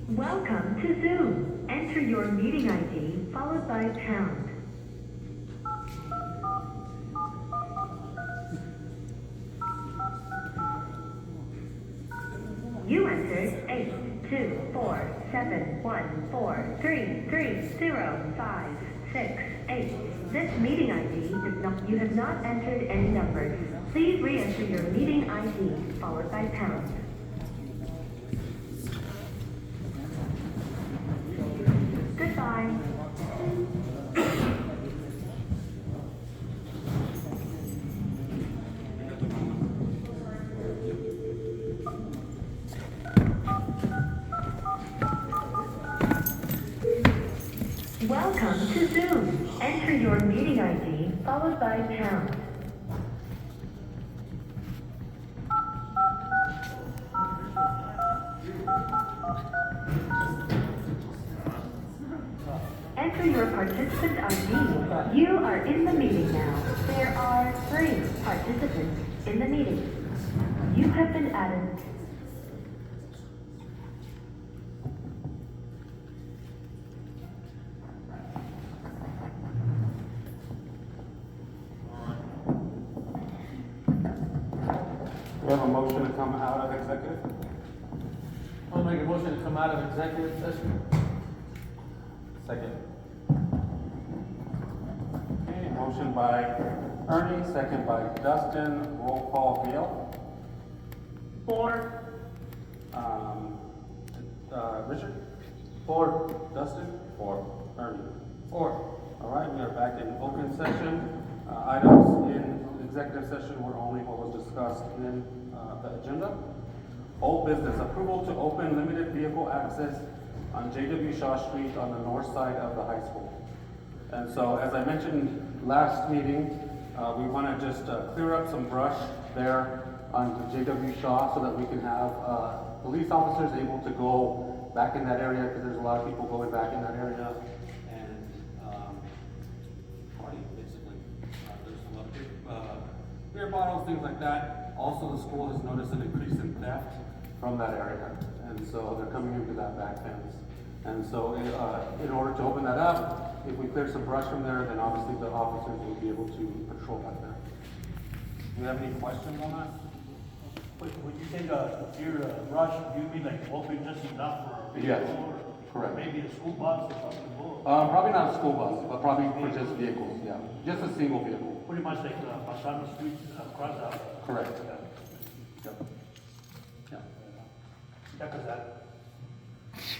Welcome to Zoom. Enter your meeting ID followed by pound. You entered 8247143330568. This meeting ID does not, you have not entered any numbers. Please re-enter your meeting ID followed by pound. Goodbye. Welcome to Zoom. Enter your meeting ID followed by pound. Enter your participant ID. You are in the meeting now. There are 3 participants in the meeting. You have been added. We have a motion to come out of executive. I'll make a motion to come out of executive session. Second. Okay, motion by Ernie, second by Dustin. Roll call, Gail. 4. Richard. 4. Dustin. 4. Ernie. 4. All right, we are back in open session. Items in executive session were only what was discussed in the agenda. Old business, approval to open limited vehicle access on J.W. Shaw Street on the north side of the high school. And so, as I mentioned last meeting, we want to just clear up some brush there on J.W. Shaw so that we can have police officers able to go back in that area, because there's a lot of people going back in that area and party, basically. There's a lot of beer bottles, things like that. Also, the school has noticed an increase in theft from that area, and so they're coming into that back fence. And so, in order to open that up, if we clear some brush from there, then obviously the officers will be able to patrol back there. Do you have any questions on that? When you say your brush, do you mean like open just enough for a Yes, vehicle? correct. Maybe a school bus or something? Probably not a school bus, but probably for just vehicles, yeah. Just a single vehicle. Pretty much like Masano Street across out. Correct. Yeah. Yep. Yeah. Yeah, cause that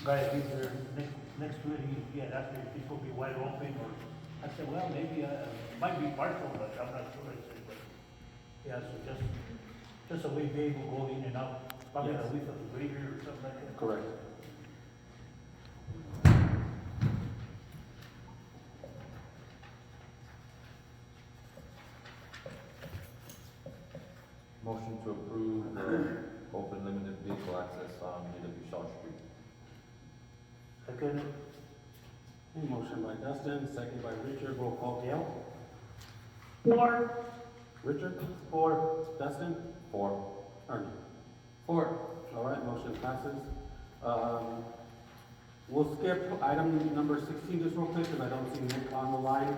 guy lives there next to it, he had asked me if it's gonna be wide open, or, I said, well, maybe, might be partial, but I'm not sure, I said, but, yeah, so just a way they will go in and out, probably Yes. a week of the grader or something like that. Correct. Motion to approve open limited vehicle access on J.W. Shaw Street. Second, Okay, motion by Dustin, second by Richard. Roll call, Gail. 4. Richard. 4. Dustin. 4. Ernie. 4. All right, motion passes. We'll skip item number 16 just real quick, because I don't see Nick on the line.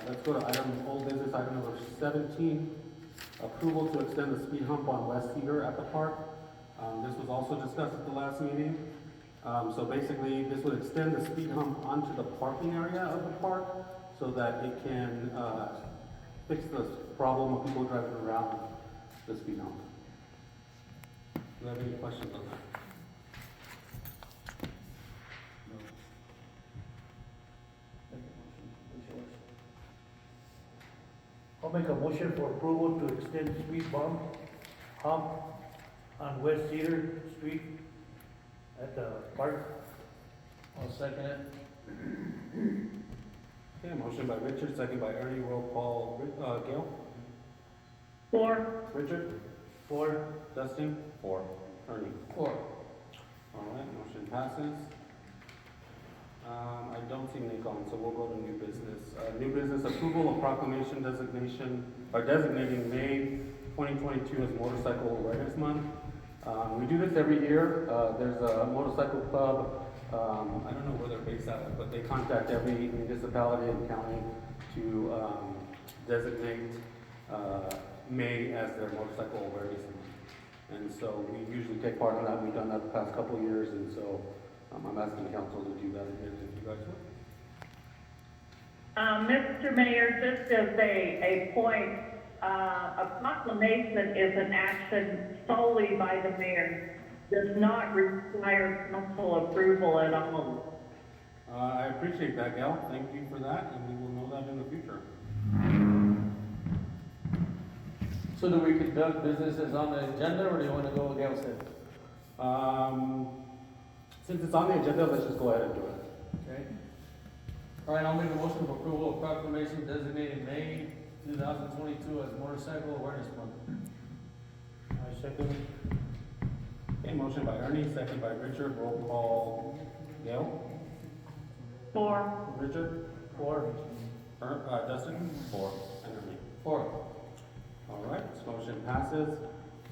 Let's go to old business, item number 17. Approval to extend the speed hump on West Cedar at the park. This was also discussed at the last meeting. So basically, this would extend the speed hump onto the parking area of the park so that it can fix the problem of people driving around the speed hump. Do you have any questions on that? I'll make a motion for approval to extend speed hump on West Cedar Street at the park. I'll second it. Okay, motion by Richard, second by Ernie. Roll call, Gail. 4. Richard. 4. Dustin. 4. Ernie. 4. All right, motion passes. I don't see Nick on, so we'll go to new business. New business, approval of proclamation designation, or designating May 2022 as Motorcycle Awareness Month. We do this every year. There's a motorcycle club, I don't know where they're based out of, but they contact every municipality and county to designate May as their motorcycle awareness month. And so we usually take part in that. We've done that the past couple of years, and so I'm asking council to do that again if you guys would. Mr. Mayor, just as a point, a proclamation is an action solely by the mayor, does not require council approval at all. I appreciate that, Gail. Thank you for that, and we will know that in the future. So do we conduct businesses on the agenda, or do you want to go against it? Since it's on the agenda, let's just go ahead and do it. Okay. All right, I'll make a motion for approval of proclamation designating May 2022 as Motorcycle Awareness Month. I second. Okay, motion by Ernie, second by Richard. Roll call. Gail? For. Richard? Four. Dustin? 4. And Ernie. 4. All right, this motion passes.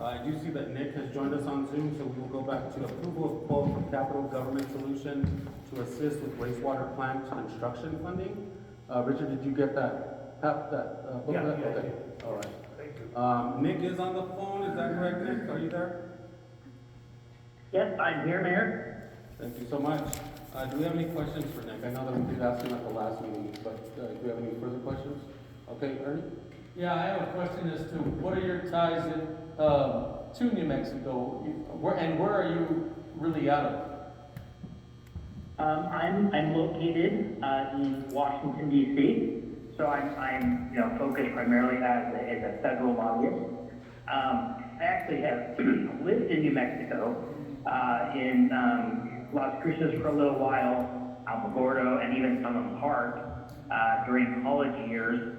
I do see that Nick has joined us on Zoom, so we will go back to approval of quote from Capital Government Solution to assist with wastewater plant construction funding. Richard, did you get that? Booklet? Yeah, I Okay. did. All right. Thank you. Nick is on the phone, is that correct, Nick? Are you there? Yes, I'm here, Mayor. Thank you so much. Do we have any questions for Nick? I know that we did ask him at the last meeting, but do we have any further questions? Okay, Ernie? Yeah, I have a question as to what are your ties to New Mexico? Where are you really out of? I'm located in Washington D.C., so I'm focused primarily as a federal lobbyist. I actually have lived in New Mexico, in Las Cruces for a little while, Alamogordo, and even Sunland Park during college years.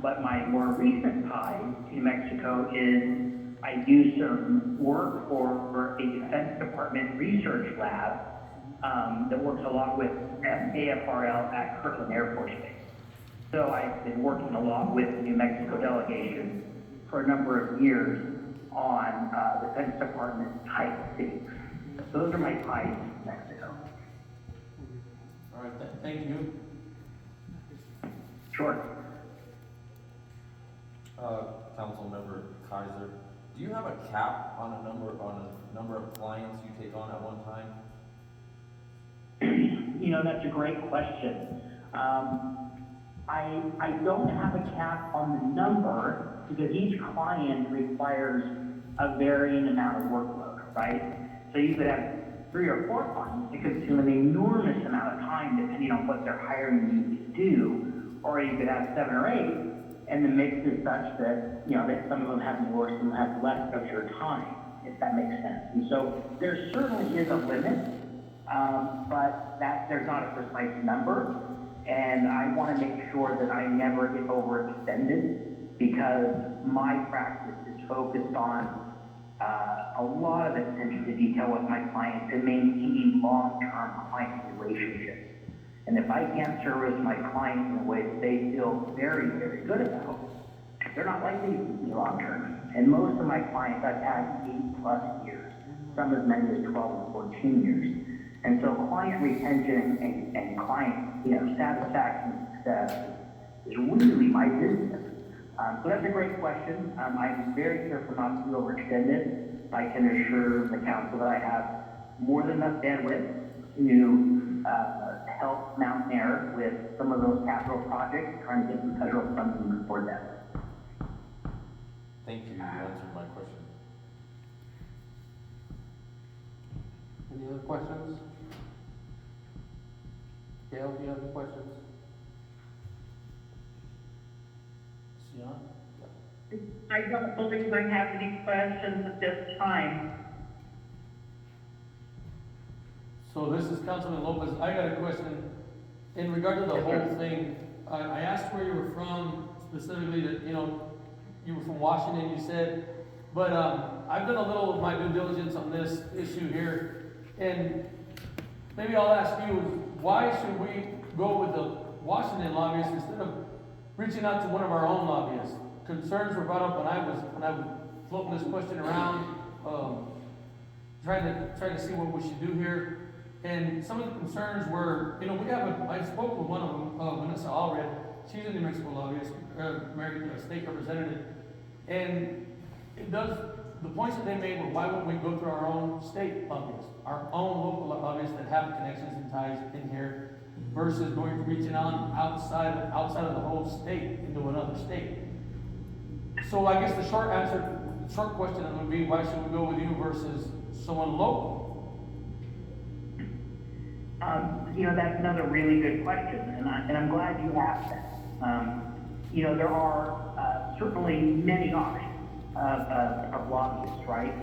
But my more recent tie to New Mexico is I do some work for a Defense Department research lab that works a lot with AFRL at Kirtland Air Force Base. So I've been working a lot with the New Mexico delegation for a number of years on Defense Department type things. So those are my ties to Mexico. All right, thank you. Sure. Councilmember Kaiser, do you have a cap on a number of clients you take on at one time? That's a great question. I don't have a cap on the number because each client requires a varying amount of workload, right? So you could have 3 or 4 clients that consume an enormous amount of time depending on what they're hiring you to do, or you could have 7 or 8, and the mix is such that, that some of them have more, some have less of your time, if that makes sense. And so there certainly is a limit, but there's not a precise number, and I want to make sure that I never get overextended because my practice is focused on a lot of attention to detail with my clients and maintaining long-term client relationships. And if I can't service my clients in a way that they feel very, very good about, they're not likely to keep me long-term. And most of my clients I've had 8+ years, some as many as 12 and 14 years. And so client retention and client satisfaction and success is really my business. So that's a great question. I'm very careful not to be overextended. I can assure the council that I have more than enough bandwidth to help Mountainair with some of those capital projects, trying to get some federal funding for them. Thank you, you answered my question. Any other questions? Gail, do you have any questions? Yeah. I don't believe I have any questions at this time. So this is Councilman Lopez. I got a question in regard to the whole thing. I asked where you were from, specifically that, you were from Washington, you said, but I've done a little of my due diligence on this issue here, and maybe I'll ask you, why should we go with the Washington lobbyists instead of reaching out to one of our own lobbyists? concerns were brought up when I was floating this question around, trying to see what we should do here. And some of the concerns were, I spoke with one of them, Vanessa Allred. She's a New Mexico lobbyist, American state representative. And the points that they made were, why wouldn't we go through our own state lobbyists, our own local lobbyists that have connections and ties in here, versus reaching on outside of the whole state into another state. So I guess the short question would be, why should we go with you versus someone local? That's another really good question, and I'm glad you asked that. There are certainly many options of lobbyists, right?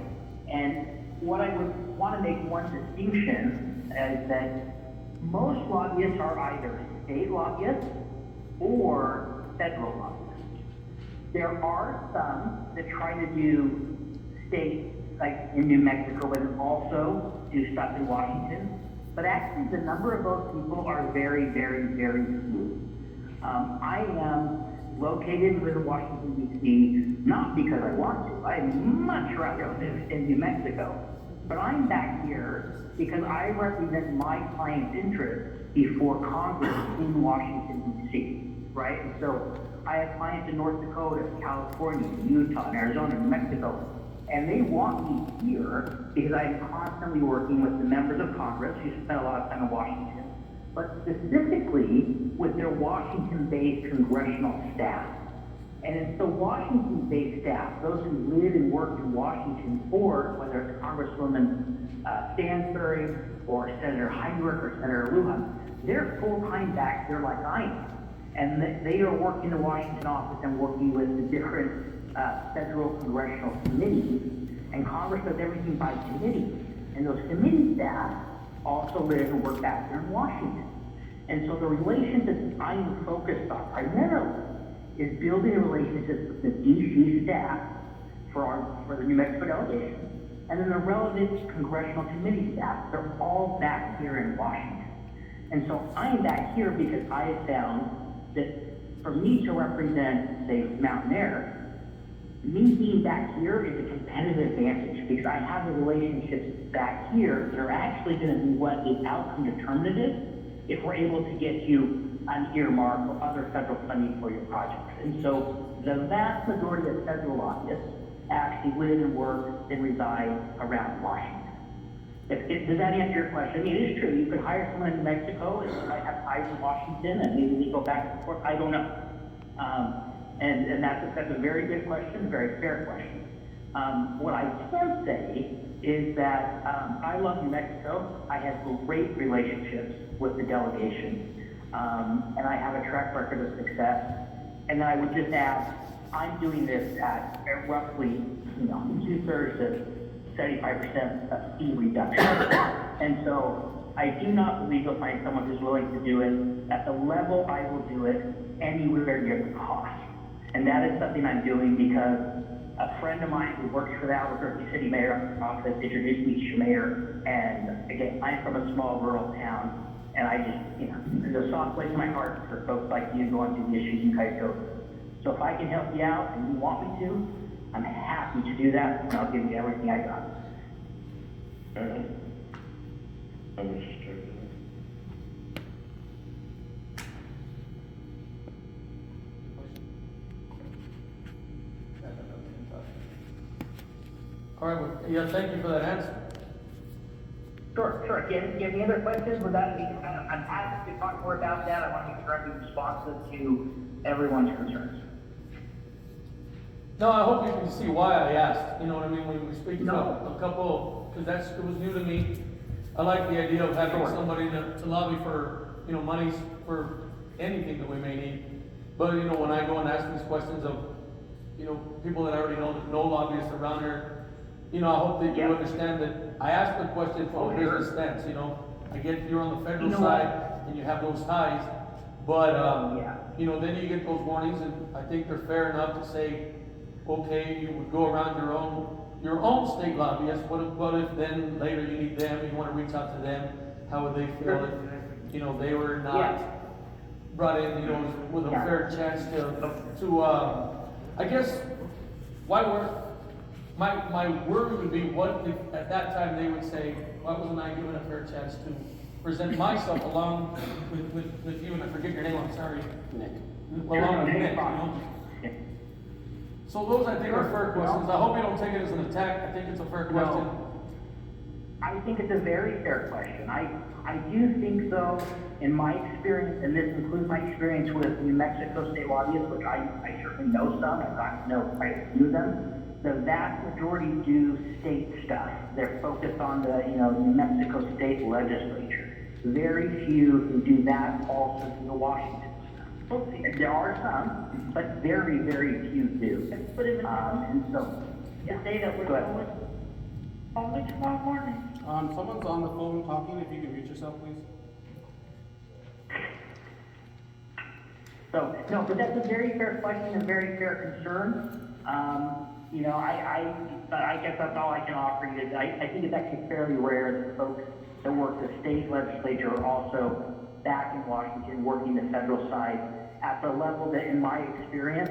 And what I would want to make one distinction is that most lobbyists are either state lobbyists or federal lobbyists. There are some that try to do state, like in New Mexico, but also do stuff in Washington. But actually, the number of those people are very, very, very few. I am located in Washington, D.C., not because I want to. I'd much rather live in New Mexico. But I'm back here because I represent my client's interests before Congress in Washington, D.C., right? And so I have clients in North Dakota, California, Utah, Arizona, New Mexico. And they want me here because I'm constantly working with the members of Congress who spend a lot of time in Washington, but specifically with their Washington-based congressional staff. And it's the Washington-based staff, those who live and work in Washington, or whether it's Congresswoman Stansbury or Senator Heinrich or Senator Lujan, they're full-time back there like I am. And they are working in the Washington office and working with the different federal congressional committees, and Congress does everything by committee. And those committee staff also live and work back there in Washington. And so the relationships I'm focused on primarily is building relationships with the DC staff for the New Mexico delegation, and then the relevant congressional committee staff. They're all back here in Washington. And so I'm back here because I have found that for me to represent, say, Mountainair, me being back here is a competitive advantage because I have the relationships back here that are actually going to be what is outcome determinative if we're able to get you an earmark or other federal funding for your projects. And so the vast majority of federal lobbyists actually live and work and reside around Washington. Does that answer your question? I mean, it is true. You could hire someone in New Mexico and you might have ties in Washington and maybe they go back and forth. I don't know. And that's a very good question, a very fair question. What I can say is that I love New Mexico. I have great relationships with the delegation, and I have a track record of success. And then I would just add, I'm doing this at roughly 2/3 to 75% of fee reduction. And so I do not believe you'll find someone who's willing to do it at the level I will do it anywhere near the cost. And that is something I'm doing because a friend of mine who works for the Albuquerque City Mayor office introduced me to your mayor. And again, I'm from a small rural town, and I just, there's a soft place in my heart for folks like you going through the issues you guys go through. So if I can help you out and you want me to, I'm happy to do that, and I'll give you everything I got. All right, well, yeah, thank you for that answer. Sure. Do you have any other questions? I'm happy to talk more about that. I want to make sure I'm responsive to everyone's concerns. No, I hope you can see why I asked, you know what I mean, when we speak No. about a couple, because it was new to me. I like the idea of having Sure. somebody to lobby for, monies for anything that we may need. But, when I go and ask these questions of, people that I already know lobbyists around here, I hope that you Yeah. understand that I asked the question from a business stance, I get you're on the federal side and you have those ties, but, then you get those warnings, and I think they're fair enough to say, okay, you would go around your own state lobbyists. What if then later you need them, you want to reach out to them? How would they feel if, they were not brought in, with a fair chance to I guess, why weren't, my word would be, what if at that time they would say, why wasn't I given a fair chance to present myself along with you, and I forget your name, I'm sorry. Nick. Along with Nick, you know? So those, I think, are fair questions. I hope you don't take it as an attack. I think it's a fair question. I think it's a very fair question. I do think though, in my experience, and this includes my experience with New Mexico state lobbyists, which I certainly know some, I've gotten to know quite a few of them, the vast majority do state stuff. They're focused on the, New Mexico state legislature. Very few who do that also do the Washington stuff. There are some, but very, very few do. Put him in And so, the day that we're Go ahead. going, only tomorrow morning. Someone's on the phone talking, if you can mute yourself, please. So, no, but that's a very fair question, a very fair concern. I guess that's all I can offer you. I think it's actually fairly rare that folks that work the state legislature are also back in Washington working the federal side at the level that, in my experience,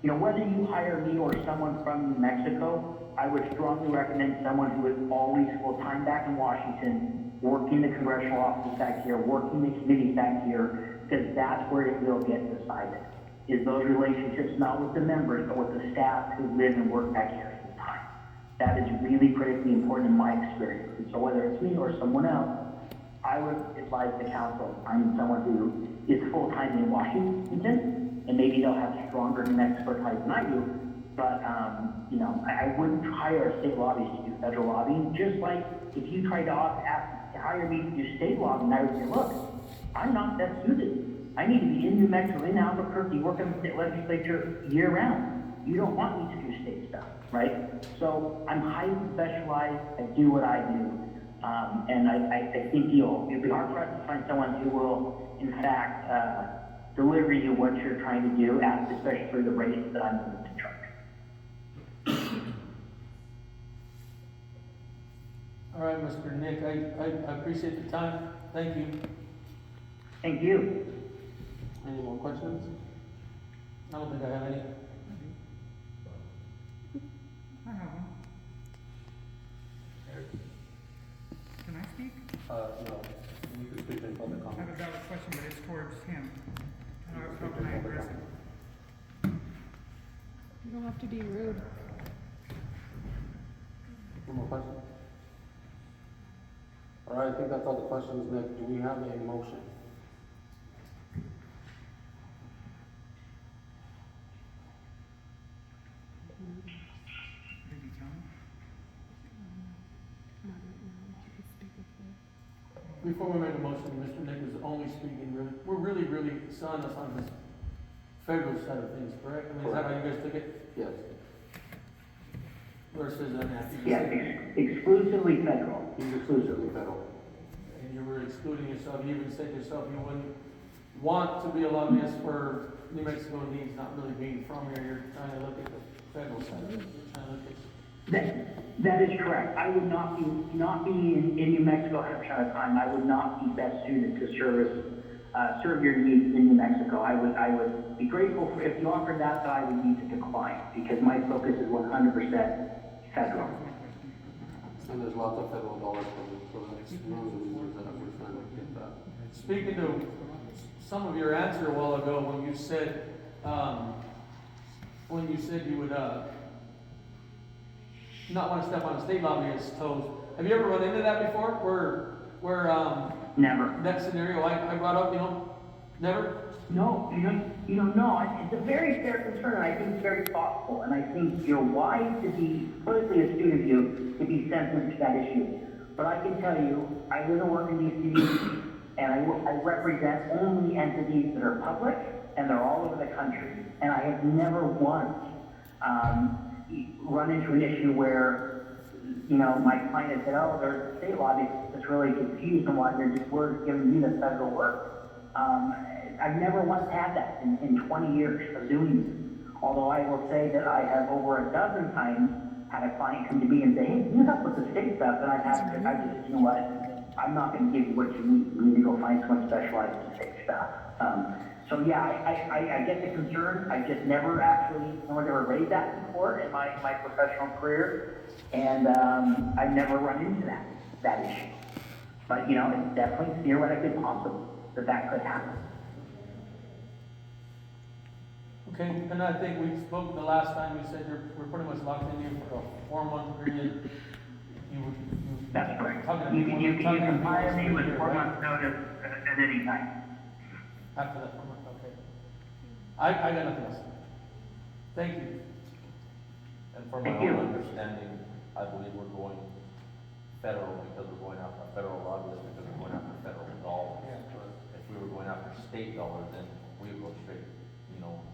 whether you hire me or someone from New Mexico, I would strongly recommend someone who is always full-time back in Washington, working the congressional offices back here, working the committees back here, because that's where it will get decided. Is those relationships not with the members, but with the staff who live and work back here full time. That is really critically important in my experience. And so whether it's me or someone else, I would advise the council, finding someone who is full-time in Washington, and maybe they'll have stronger New Mexico ties than I do, but, I wouldn't hire a state lobbyist to do federal lobbying, just like if you tried to hire me to do state lobbying, I would say, look, I'm not that suited. I need to be in New Mexico, in Albuquerque, working in the state legislature year-round. You don't want me to do state stuff, right? So I'm highly specialized. I do what I do. And I think you'll be hard pressed to find someone who will, in fact, deliver you what you're trying to do at, especially the rates that I'm willing to charge. All right, Mr. Nick, I appreciate the time. Thank you. Thank you. Any more questions? I don't think I have any. I have one. Can I speak? No. You can speak in public I have a comment. valid question, but it's towards him. How Speak can in I public address it? comment. You don't have to be rude. One more question? All right, I think that's all the questions, Nick. Do we have a motion? Maybe John? Before we make a motion, Mr. Nick is only speaking really, we're really selling us on this federal side of things, correct? I mean, is that how you guys took it? Yes. Versus, Yes, exclusively federal. He's exclusively federal. and you were excluding yourself, you even said yourself you wouldn't want to be a lobbyist for New Mexico needs, not really being from here, you're trying to look at the federal side, you're trying to look at. That is correct. I would not be in New Mexico 100% of the time. I would not be best suited to serve your needs in New Mexico. I would be grateful if you offered that, but I would need to decline because my focus is 100% federal. And there's lots of federal dollars for that. One of the reasons that we're trying to get that. Speaking to some of your answer a while ago, when you said you would, not want to step on a state lobbyist's toes. Have you ever run into that before? Where Never. that scenario I brought up, never? No, no. It's a very fair concern, and I think it's very thoughtful, and I think you're wise to be politically astute of you to be sensitive to that issue. But I can tell you, I live and work in DC, and I represent only entities that are public, and they're all over the country. And I have never once run into an issue where, my client has said, oh, there's a state lobby that's really confused on why we're giving you the federal work. I've never once had that in 20 years of doing this. Although I will say that I have over a dozen times had a client come to me and say, hey, can you help with the state stuff? And I just, you know what, I'm not going to give you what you need. You need to go find someone specialized in state stuff. So yeah, I get the concern, I just never actually, no one's ever raised that before in my professional career, and, I've never run into that issue. But, you know, it's definitely theoretically possible that could happen. Okay, and I think we spoke the last time, you said we're pretty much locked in here for a 4-month period. That's correct. Talking to You people- can talking to can people hire me with here, 4 right? months notice at any time. After that 4 months, okay. I got nothing else. Thank you. And from my Thank you. own understanding, I believe we're going federal because we're going after federal lobbyists, because we're going after federal dollars. If we were going after state dollars, then we would go straight,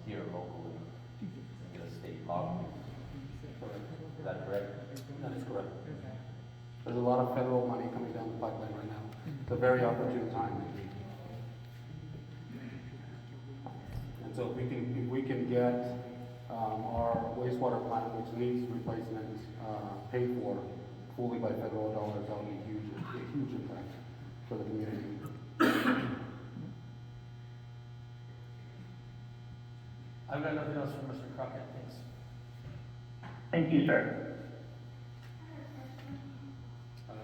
here locally and get a state lobby. Is that correct? That is correct. There's a lot of federal money coming down the pipeline right now. It's a very opportune time. And so if we can get, our wastewater plant, which needs replacement, paid for fully by federal dollars, that would be a huge impact for the community. I've got nothing else for Mr. Crockett, thanks. Thank you, sir.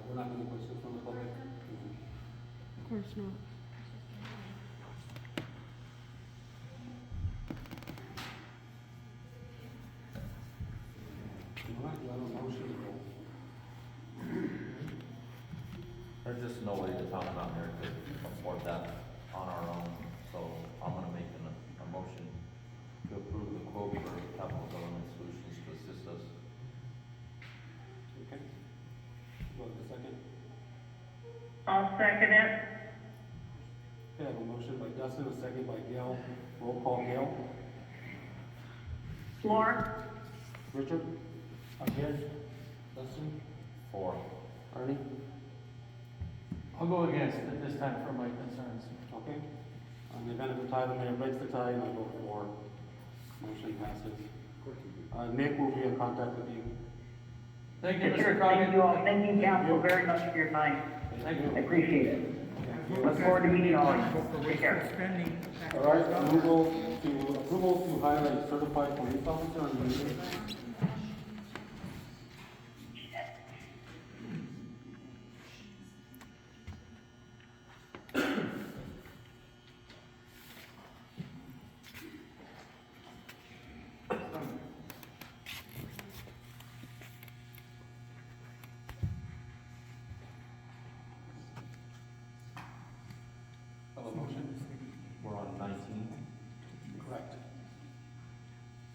We're not doing questions from the public. Of course not. All right, do I have a motion to go? There's just no way the town of Mountainair could afford that on our own, so I'm gonna make a motion to approve the quote for Capital Government Solutions to assist us. Okay. Go to the second. I'll second it. Okay, I have a motion by Dustin, a second by Gail. Roll call, Gail. Floor, Richard? Against? Dustin? 4. Ernie? I'll go against it this time for my concerns. Okay. In the event of a tie, the mayor breaks the tie and I vote for. Motion passes. Nick will be in contact with you. Thank you, Yes, Mr. sir. Crockett. Thank you all, thank you, council, very much for your time. Thank I you. appreciate it. Look forward to meeting all of you. Take care. Spending. All right, approval to hire a certified police officer on the meeting. Have a motion? We're on 19, Correct.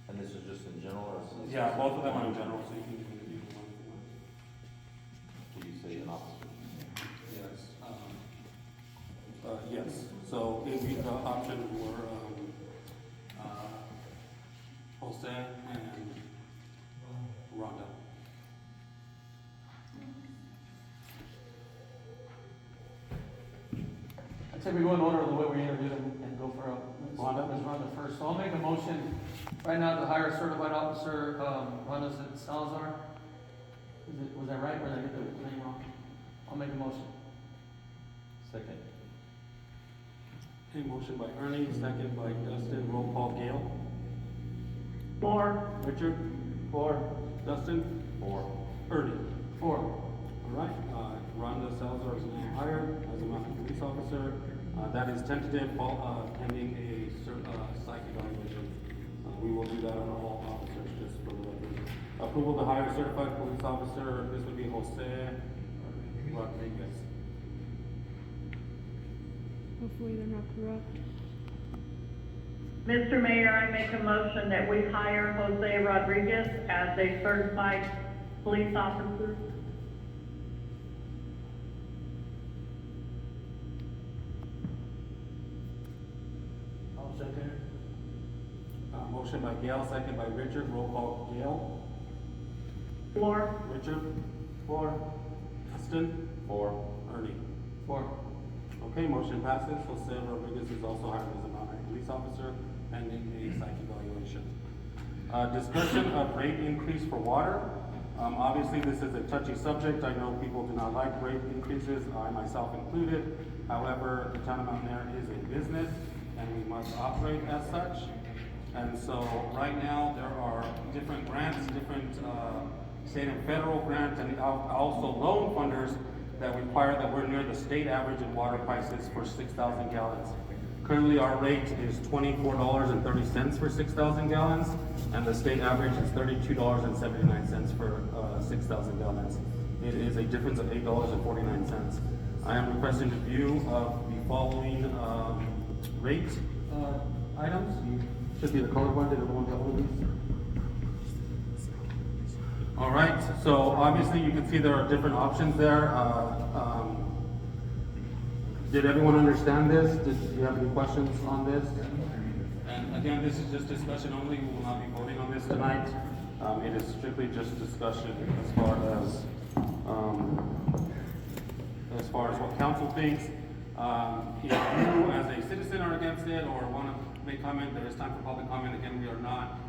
and this is just in general, or is this? Yeah, both of them are in general, so you can do either one if you want. Did you say an officer? Yes. Yes, so the options were, Jose and Rhonda. I'd say we go in order of the way we interviewed them and go for Rhonda? Ms. Rhonda first. So I'll make a motion right now to hire a certified officer, Rhonda Salazar. Was that right, or did I get the name wrong? I'll make a motion. Second. Okay, motion by Ernie, second by Dustin, roll call, Gail. floor, Richard? 4. Dustin? 4. Ernie? 4. All right, Rhonda Salazar is now hired as a mountain police officer. That is tentative, pending a psych evaluation. We will do that on all officers, just for the record. Approval to hire certified police officer, this would be Jose Rodriguez. Hopefully they're not corrupt. Mr. Mayor, I make a motion that we hire Jose Rodriguez as a certified police officer. I'll second it. Motion by Gail, second by Richard, roll call, Gail. Floor, Richard? 4. Dustin? 4. Ernie? 4. Okay, motion passes. Jose Rodriguez is also hired as a Mountainair police officer pending a psych evaluation. Discussion of rate increase for water. Obviously, this is a touchy subject. I know people do not like rate increases, I myself included. However, the town of Mountainair is a business, and we must operate as such. And so right now, there are different grants, different state and federal grants, and also loan funders that require that we're near the state average in water prices for 6,000 gallons. Currently, our rate is $24.30 for 6,000 gallons, and the state average is $32.79 for 6,000 gallons. It is a difference of $8.49. I am requesting review of the following rate items. Should be the colored one. Did everyone get all of these? All right. So obviously, you can see there are different options there. Did everyone understand this? Did you have any questions on this? And again, this is just discussion only. We will not be voting on this tonight. It is strictly just discussion as far as what council thinks. If you, as a citizen, are against it or want to make comment, there is time for public comment. Again, we are not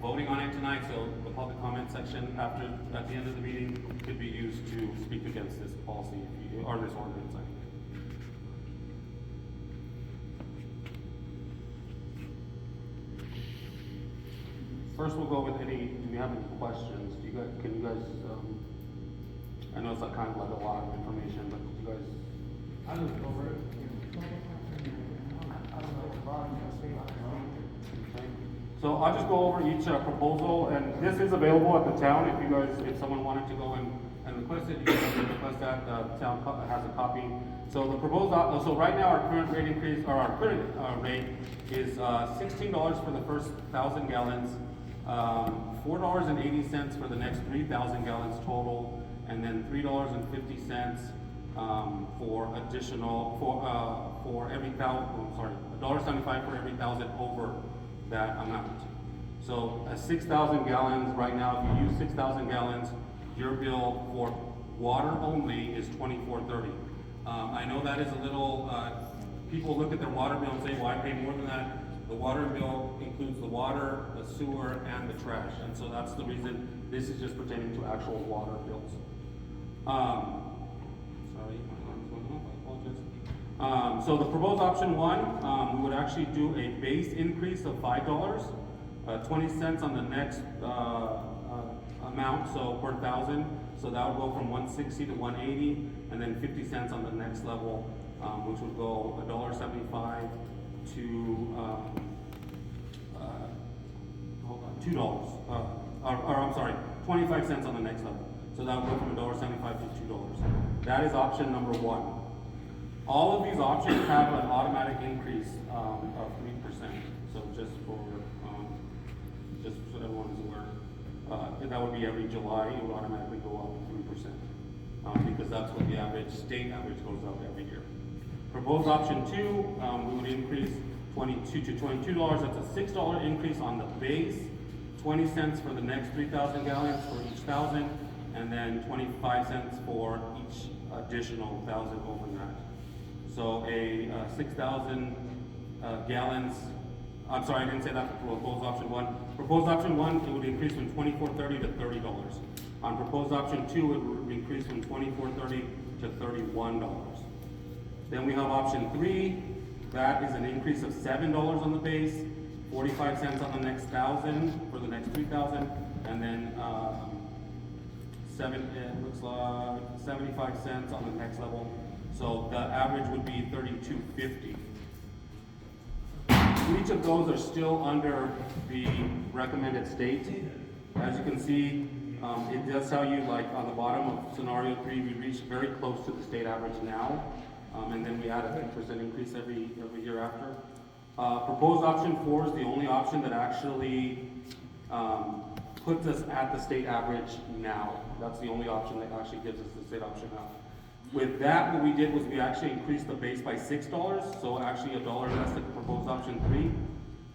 voting on it tonight, so the public comment section at the end of the meeting could be used to speak against this policy or this ordinance. First, we'll go with do we have any questions? Can you guys, I know it's like kind of like a lot of information, but you guys. I looked over it. So I'll just go over each proposal, and this is available at the town. If someone wanted to go and request it, you can request that. The town has a copy. So the proposal. So right now our current rate increase, or our current rate is $16 for the first 1,000 gallons, $4.80 for the next 3,000 gallons total, and then $3.50 for additional for every $1.75 for every 1,000 over that amount. So at 6,000 gallons right now, if you use 6,000 gallons, your bill for water only is $24.30. I know that is a little. People look at their water bill and say, "Well, I pay more than that." The water bill includes the water, the sewer, and the trash, and so that's the reason this is just pertaining to actual water bills. Sorry, my arm's going off, I apologize. So the proposed option one, we would actually do a base increase of $5, 20 cents on the next amount, so per 1,000. So that would go from 160 to 180, and then 50 cents on the next level, which would go $1.75 to $2. I'm sorry, 25 cents on the next level. So that would go from $1.75 to $2. That is option number one. All of these options have an automatic increase of 3%. So just so everyone is aware, that would be every July. It would automatically go up 3% because that's what the state average goes up every year. Proposed option two, we would increase $22 to $22. That's a $6 increase on the base, 20 cents for the next 3,000 gallons for each 1,000, and then 25 cents for each additional 1,000 over that. So a 6,000 gallons. I'm sorry, I didn't say that for proposed option one. Proposed option one, it would increase from $24.30 to $30. On proposed option two, it would increase from $24.30 to $31. Then we have option three. That is an increase of $7 on the base, 45 cents on the next 1,000 for the next 3,000, and then it looks like 75 cents on the next level. So the average would be $32.50. Each of those are still under the recommended state. As you can see, it does tell you, like on the bottom of scenario 3, we reached very close to the state average now, and then we add a 3% increase every year after. Proposed option 4 is the only option that actually puts us at the state average now. That's the only option that actually gives us the state option now. With that, what we did was we actually increased the base by $6, so actually $1 less than proposed option 3,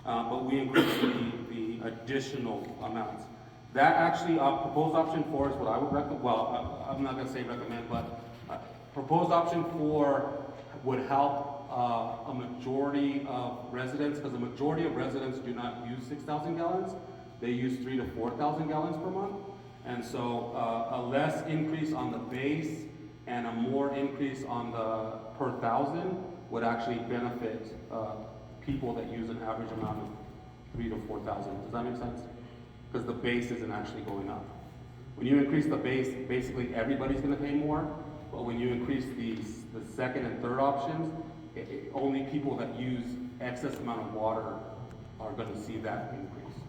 but we increased the additional amounts. That actually, proposed option 4 is what I would recommend. Well, I'm not going to say recommend, but proposed option 4 would help a majority of residents, because the majority of residents do not use 6,000 gallons. They use 3,000 to 4,000 gallons per month, and so a less increase on the base and a more increase on the per 1,000 would actually benefit, people that use an average amount of 3,000 to 4,000. Does that make sense? Because the base isn't actually going up. When you increase the base, basically everybody's gonna pay more, but when you increase the second and third options, only people that use excess amount of water are gonna see that increase.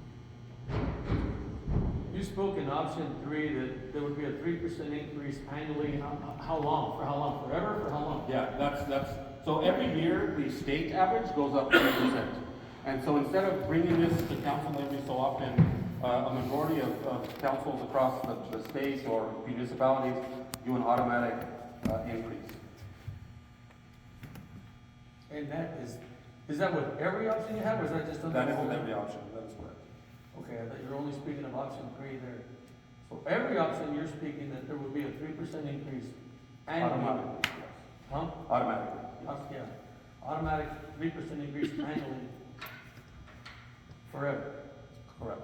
You spoke in option 3 that there would be a 3% increase annually. How long? For how long? Forever? For how long? Yeah, so every year, the state average goes up 3%. And so instead of bringing this to council every so often, a majority of councils across the state or municipalities do an automatic increase. And that is that with every option you have, or is that just on the That is whole? with every option, that is correct. Okay, I thought you were only speaking of option 3 there. So every option, you're speaking that there would be a 3% increase annually. Automatically, yes. Huh? Automatically. Yeah, automatic 3% increase annually. Forever. Correct.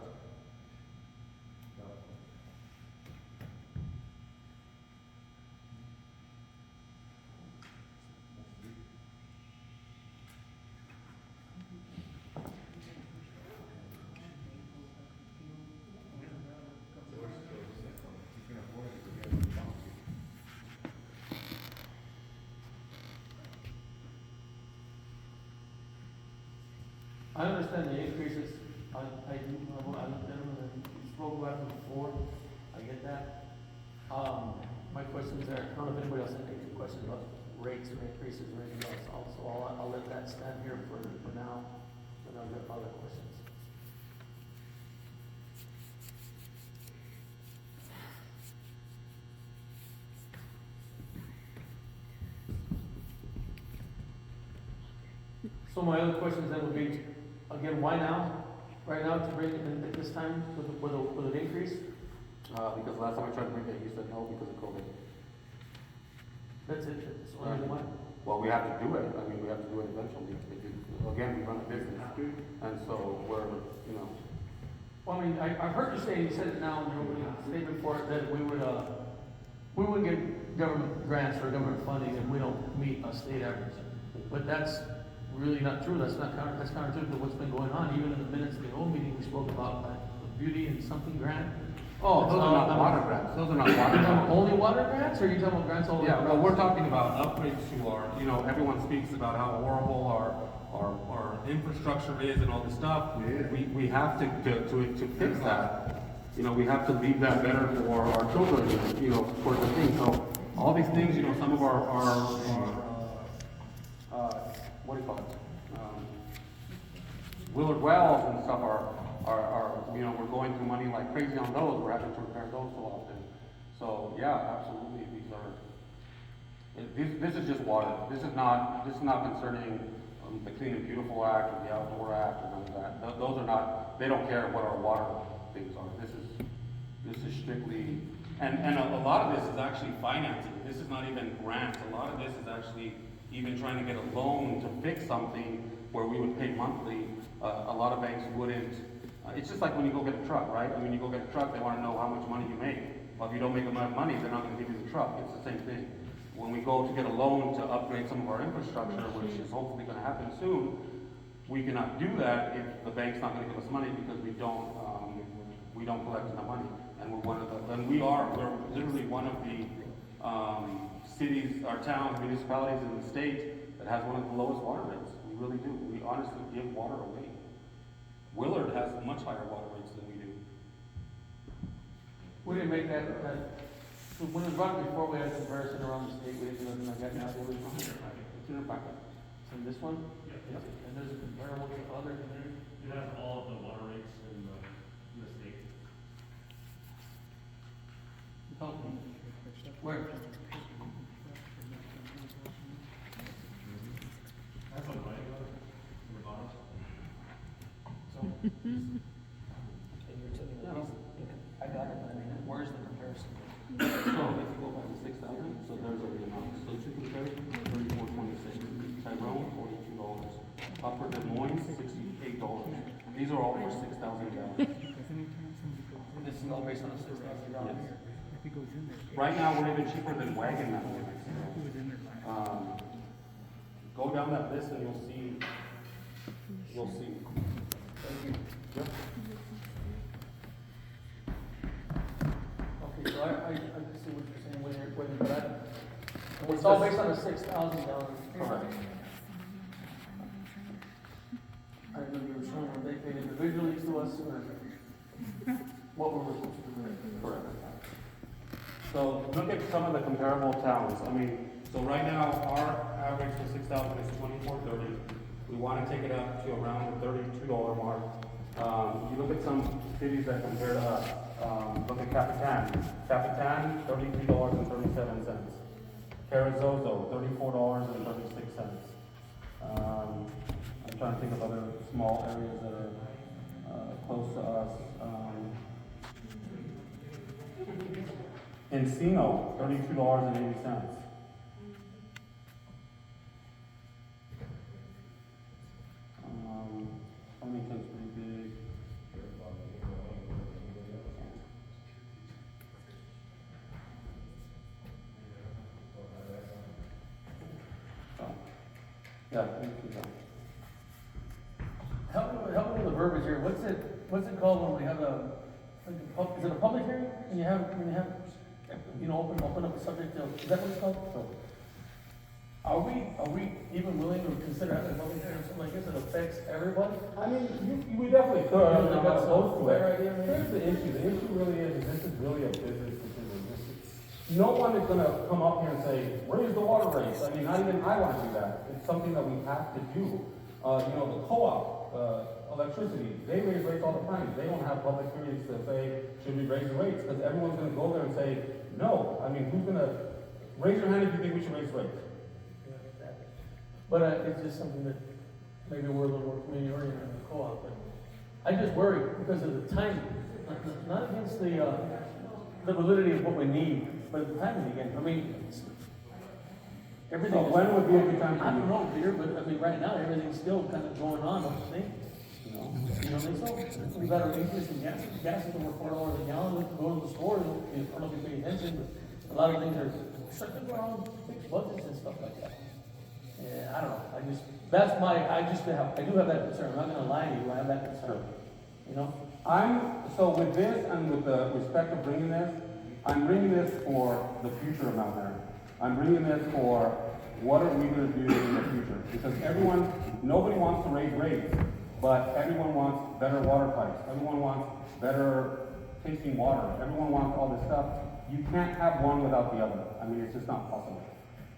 I understand the increases. I looked at them and spoke about them before. I get that. My questions are, I don't know if anybody else has any questions about rates or increases or anything else. Also, I'll let that stand here for now. And I'll get other questions. So my other questions then would be, again, why now? Right now to bring it in at this time with an increase? Because last time I tried to bring it, you said no because of COVID. That's it, that's the only one. Well, we have to do it. I mean, we have to do it eventually. Again, we run a business, and so we're, you know. Well, I mean, I heard you say, you said it now in your opening statement for it, that we wouldn't get government grants or government funding if we don't meet a state average. But that's really not true. That's counterintuitive to what's been going on. Even in the minutes of the old meeting, we spoke about the beauty and something grant. Oh, those are not water grants. Those are not water grants. Only water grants, or are you talking about grants all over? Yeah, well, we're talking about upgrades to our, you know, everyone speaks about how horrible our infrastructure is and all this stuff. We have to fix that. You know, we have to leave that better for our children, you know, for the things. So all these things, you know, some of our what do you call it? Willard wells and stuff are, you know, we're going through money like crazy on those. We're having to repair those so often. So yeah, absolutely, this is just water. This is not concerning the Clean and Beautiful Act or the Outdoor Act or none of that. Those are not, they don't care what our water things are. This is strictly, and a lot of this is actually financing. This is not even grants. A lot of this is actually even trying to get a loan to fix something where we would pay monthly. A lot of banks wouldn't. It's just like when you go get a truck, right? I mean, you go get a truck, they want to know how much money you make. Well, if you don't make enough money, they're not going to give you the truck. It's the same thing. When we go to get a loan to upgrade some of our infrastructure, which is hopefully going to happen soon, we cannot do that if the bank's not going to give us money because we don't collect enough money. And we're literally one of the cities, our towns, municipalities in the state that has one of the lowest water rates. We really do. We honestly give water away. Willard has much higher water rates than we do. We didn't make that, so when it was brought before, we had a comparison around the state, we didn't do nothing like that. Now, we It's in our packet. in this one? Yeah. And there's a comparable to other communities? It has all of the water rates in the state. Help me. Where? That's on the right, in the bottom. I got it, but I mean, where's the comparison? So if you go back to 6,000, so there's the amount. So to compare, 34.26. Tyrone, $42. Upper Des Moines, $68. These are all for 6,000 gallons. This is all based on the $6,000. Yes. If he goes in there. Right now, we're even cheaper than Wagon Mountain. go down that list and you'll see. Thank you. Yep. Okay, so I can see what you're saying, but it's all based on a $6,000. Correct. I didn't know you were showing what they paid individually to us, or what were we supposed to do? Correct. So look at some of the comparable towns. I mean, so right now, our average for 6,000 is $24.30. We want to take it up to around the $32 mark. You look at some cities that compare to us. Look at Capitan. Capitan, $33.37. Carrizozo, $34.36. I'm trying to think of other small areas that are close to us. Encino, $32.80. Farmington's pretty big. So, yeah, Help me with the verbiage here, what's it called when we have is it a public hearing? When you have, open up a subject to, is that what it's called? So, are we even willing to consider having a public hearing on something like this that affects everybody? I mean, we definitely could. You don't think that's a fair idea, maybe? Here's the issue. The issue really is this is really a business decision. No one is gonna come up here and say, raise the water rates. I mean, not even I wanna do that. It's something that we have to do. The co-op, electricity, they raise rates all the time. They don't have public hearings to say, should we raise the rates? Because everyone's gonna go there and say, no. I mean, who's gonna, raise your hand if you think we should raise rates. But it's just something that maybe we're a little more community oriented in the co-op, but I just worry because of the timing, not against the validity of what we need, but the timing again. I mean, everything. So when would be a good time for I you? don't know, Peter, but I mean, right now, everything's still kind of going on, don't you think? You know, so we've got an increase in gas is over $4 a gallon, we can go to the store, I don't know if you pay attention, but a lot of things are starting to go on fixed budgets and stuff like that. Yeah, I don't know, I do have that concern, I'm not gonna lie to you, I have that concern, you know? So with this and with the respect of bringing this, I'm bringing this for the future of Mountainair. I'm bringing this for what are we gonna do in the future? Because nobody wants to raise rates, but everyone wants better water pipes. Everyone wants better tasting water. Everyone wants all this stuff. You can't have one without the other. I mean, it's just not possible.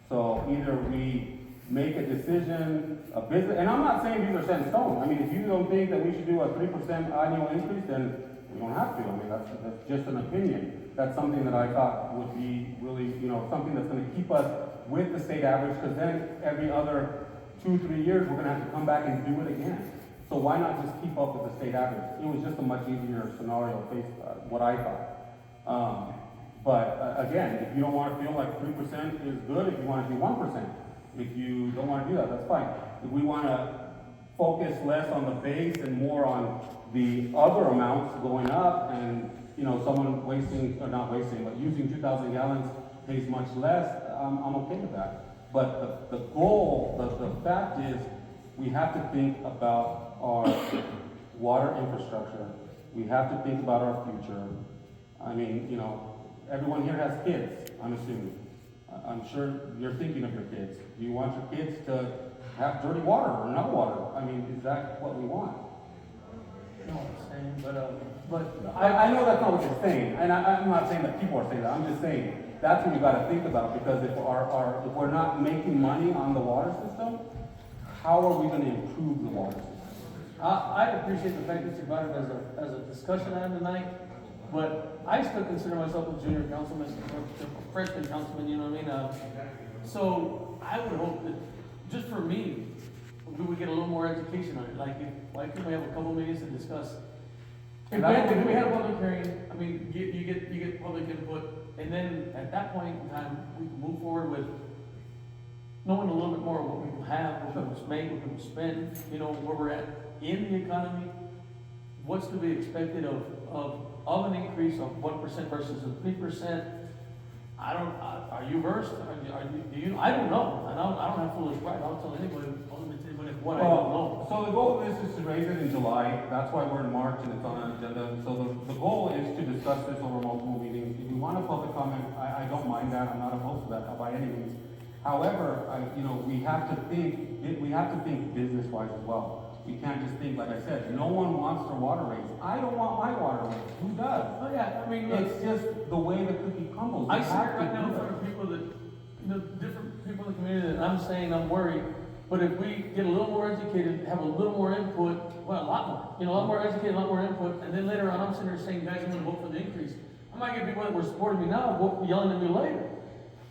So either we make a decision, a business, and I'm not saying these are set in stone. I mean, if you don't think that we should do a 3% annual increase, then we don't have to. I mean, that's just an opinion. That's something that I thought would be really, something that's gonna keep us with the state average, because then every other 2-3 years, we're gonna have to come back and do it again. So why not just keep up with the state average? It was just a much easier scenario based on what I thought. But again, if you don't want to feel like 3% is good, if you want to do 1%, if you don't want to do that, that's fine. If we want to focus less on the base and more on the other amounts going up, and someone wasting, or not wasting, but using 2,000 gallons pays much less, I'm okay with that. But the goal, the fact is, we have to think about our water infrastructure. We have to think about our future. I mean, everyone here has kids, I'm assuming. I'm sure you're thinking of your kids. Do you want your kids to have dirty water or no water? I mean, is that what we want? I know what I'm saying, but I know that's not what you're saying, and I'm not saying that people are saying that. I'm just saying that's what we got to think about, because if we're not making money on the water system, how are we going to improve the water system? I appreciate the fact that you brought it as a discussion item tonight, but I still consider myself a junior councilman, or freshman councilman, you know what I mean? So I would hope that, just for me, we would get a little more education on it. Like, why couldn't we have a couple meetings to discuss? If we had a public hearing, I mean, you get public input, and then at that point in time, we can move forward with knowing a little bit more of what we will have, what we will make, what we will spend, where we're at in the economy, what's to be expected of an increase of 1% versus a 3%. are you versed? Do you, I don't know, and I don't have foolish pride, I'll tell anybody, what I don't know. So the goal of this is to raise it in July, that's why we're in March and it's on our agenda. So the goal is to discuss this over multiple meetings. If you want a public comment, I don't mind that, I'm not opposed to that by any means. However, we have to think business-wise as well. We can't just think, like I said, no one wants their water raised. I don't want my water raised, who does? Oh, yeah, I mean, look, It's just the way the cookie crumbles. I You see have it to right now in do front it. of people that, different people in the community that I'm saying I'm worried, but if we get a little more educated, have a little more input, well, a lot more, a lot more educated, a lot more input, and then later on, I'm sitting there saying, guys, I'm gonna vote for the increase. I might get people that were supporting me now, yelling at me later,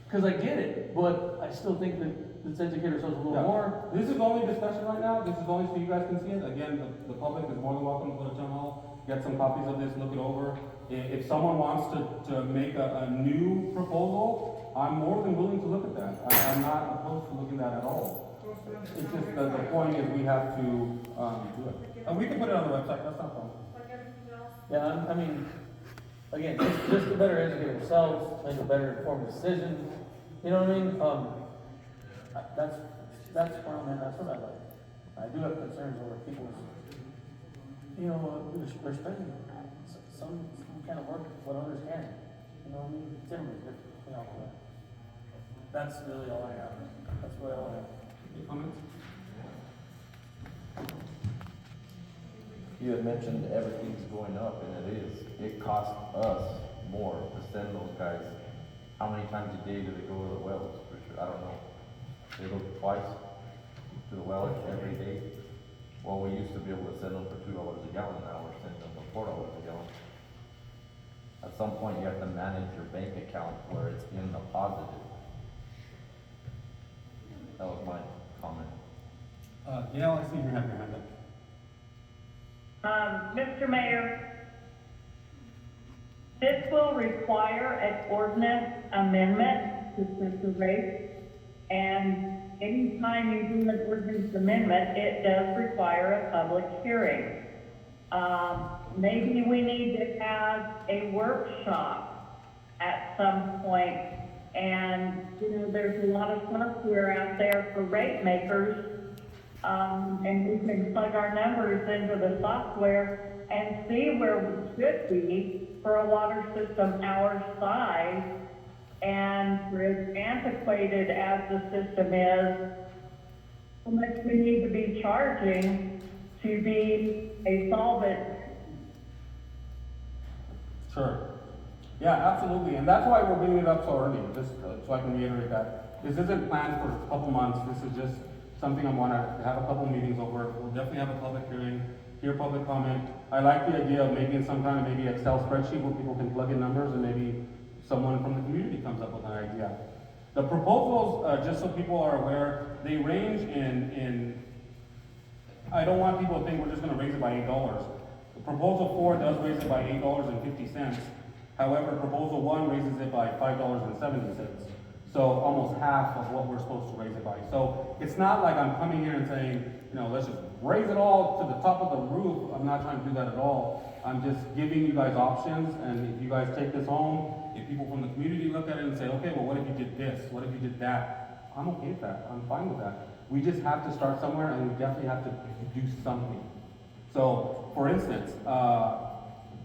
because I get it, but I still think that let's educate ourselves a little Yeah. more. This is only discussion right now, this is only so you guys can see it. Again, the public is more than welcome to go to town hall, get some copies of this, look it over. If someone wants to make a new proposal, I'm more than willing to look at that. I'm not opposed to looking at that at all. It's just that the point is we have to, do it. And we can put it on the website, that's not a problem. Yeah, I mean, again, just to better educate ourselves, make a better informed decision, you know what I mean? That's where I'm at, that's what I like. I do have concerns over people's, they're spending some kind of work, what others can, timber, that's really all I have, that's really all I have. Any comments? You had mentioned everything's going up, and it is. It costs us more to send those guys. How many times a day do they go to the wells? For sure, I don't know. They go twice to the well every day. Well, we used to be able to send them for $2 a gallon, now we're sending them for $4 a gallon. At some point, you have to manage your bank account where it's in the positive. That was my comment. Gail, I see you have your hand up. Mr. Mayor, this will require an ordinance amendment to set the rate. And anytime you do an ordinance amendment, it does require a public hearing. Maybe we need to have a workshop at some point. And, there's a lot of software out there for rate makers. And we can plug our numbers into the software and see where we should be for a water system our size. And for as antiquated as the system is, how much we need to be charging to be a solvent. Sure. Yeah, absolutely, and that's why we're bringing it up so early, just so I can reiterate that. This isn't planned for a couple months, this is just something I want to have a couple meetings over. We'll definitely have a public hearing, hear public comment. I like the idea of making some kind of maybe Excel spreadsheet where people can plug in numbers and maybe someone from the community comes up with an idea. The proposals, just so people are aware, they range in I don't want people to think we're just going to raise it by $8. The proposal 4 does raise it by $8.50. However, proposal 1 raises it by $5.70. So almost half of what we're supposed to raise it by. So it's not like I'm coming here and saying, let's just raise it all to the top of the roof. I'm not trying to do that at all. I'm just giving you guys options, and if you guys take this home, if people from the community look at it and say, okay, well, what if you did this? What if you did that? I'm okay with that. I'm fine with that. We just have to start somewhere, and we definitely have to do something. So, for instance,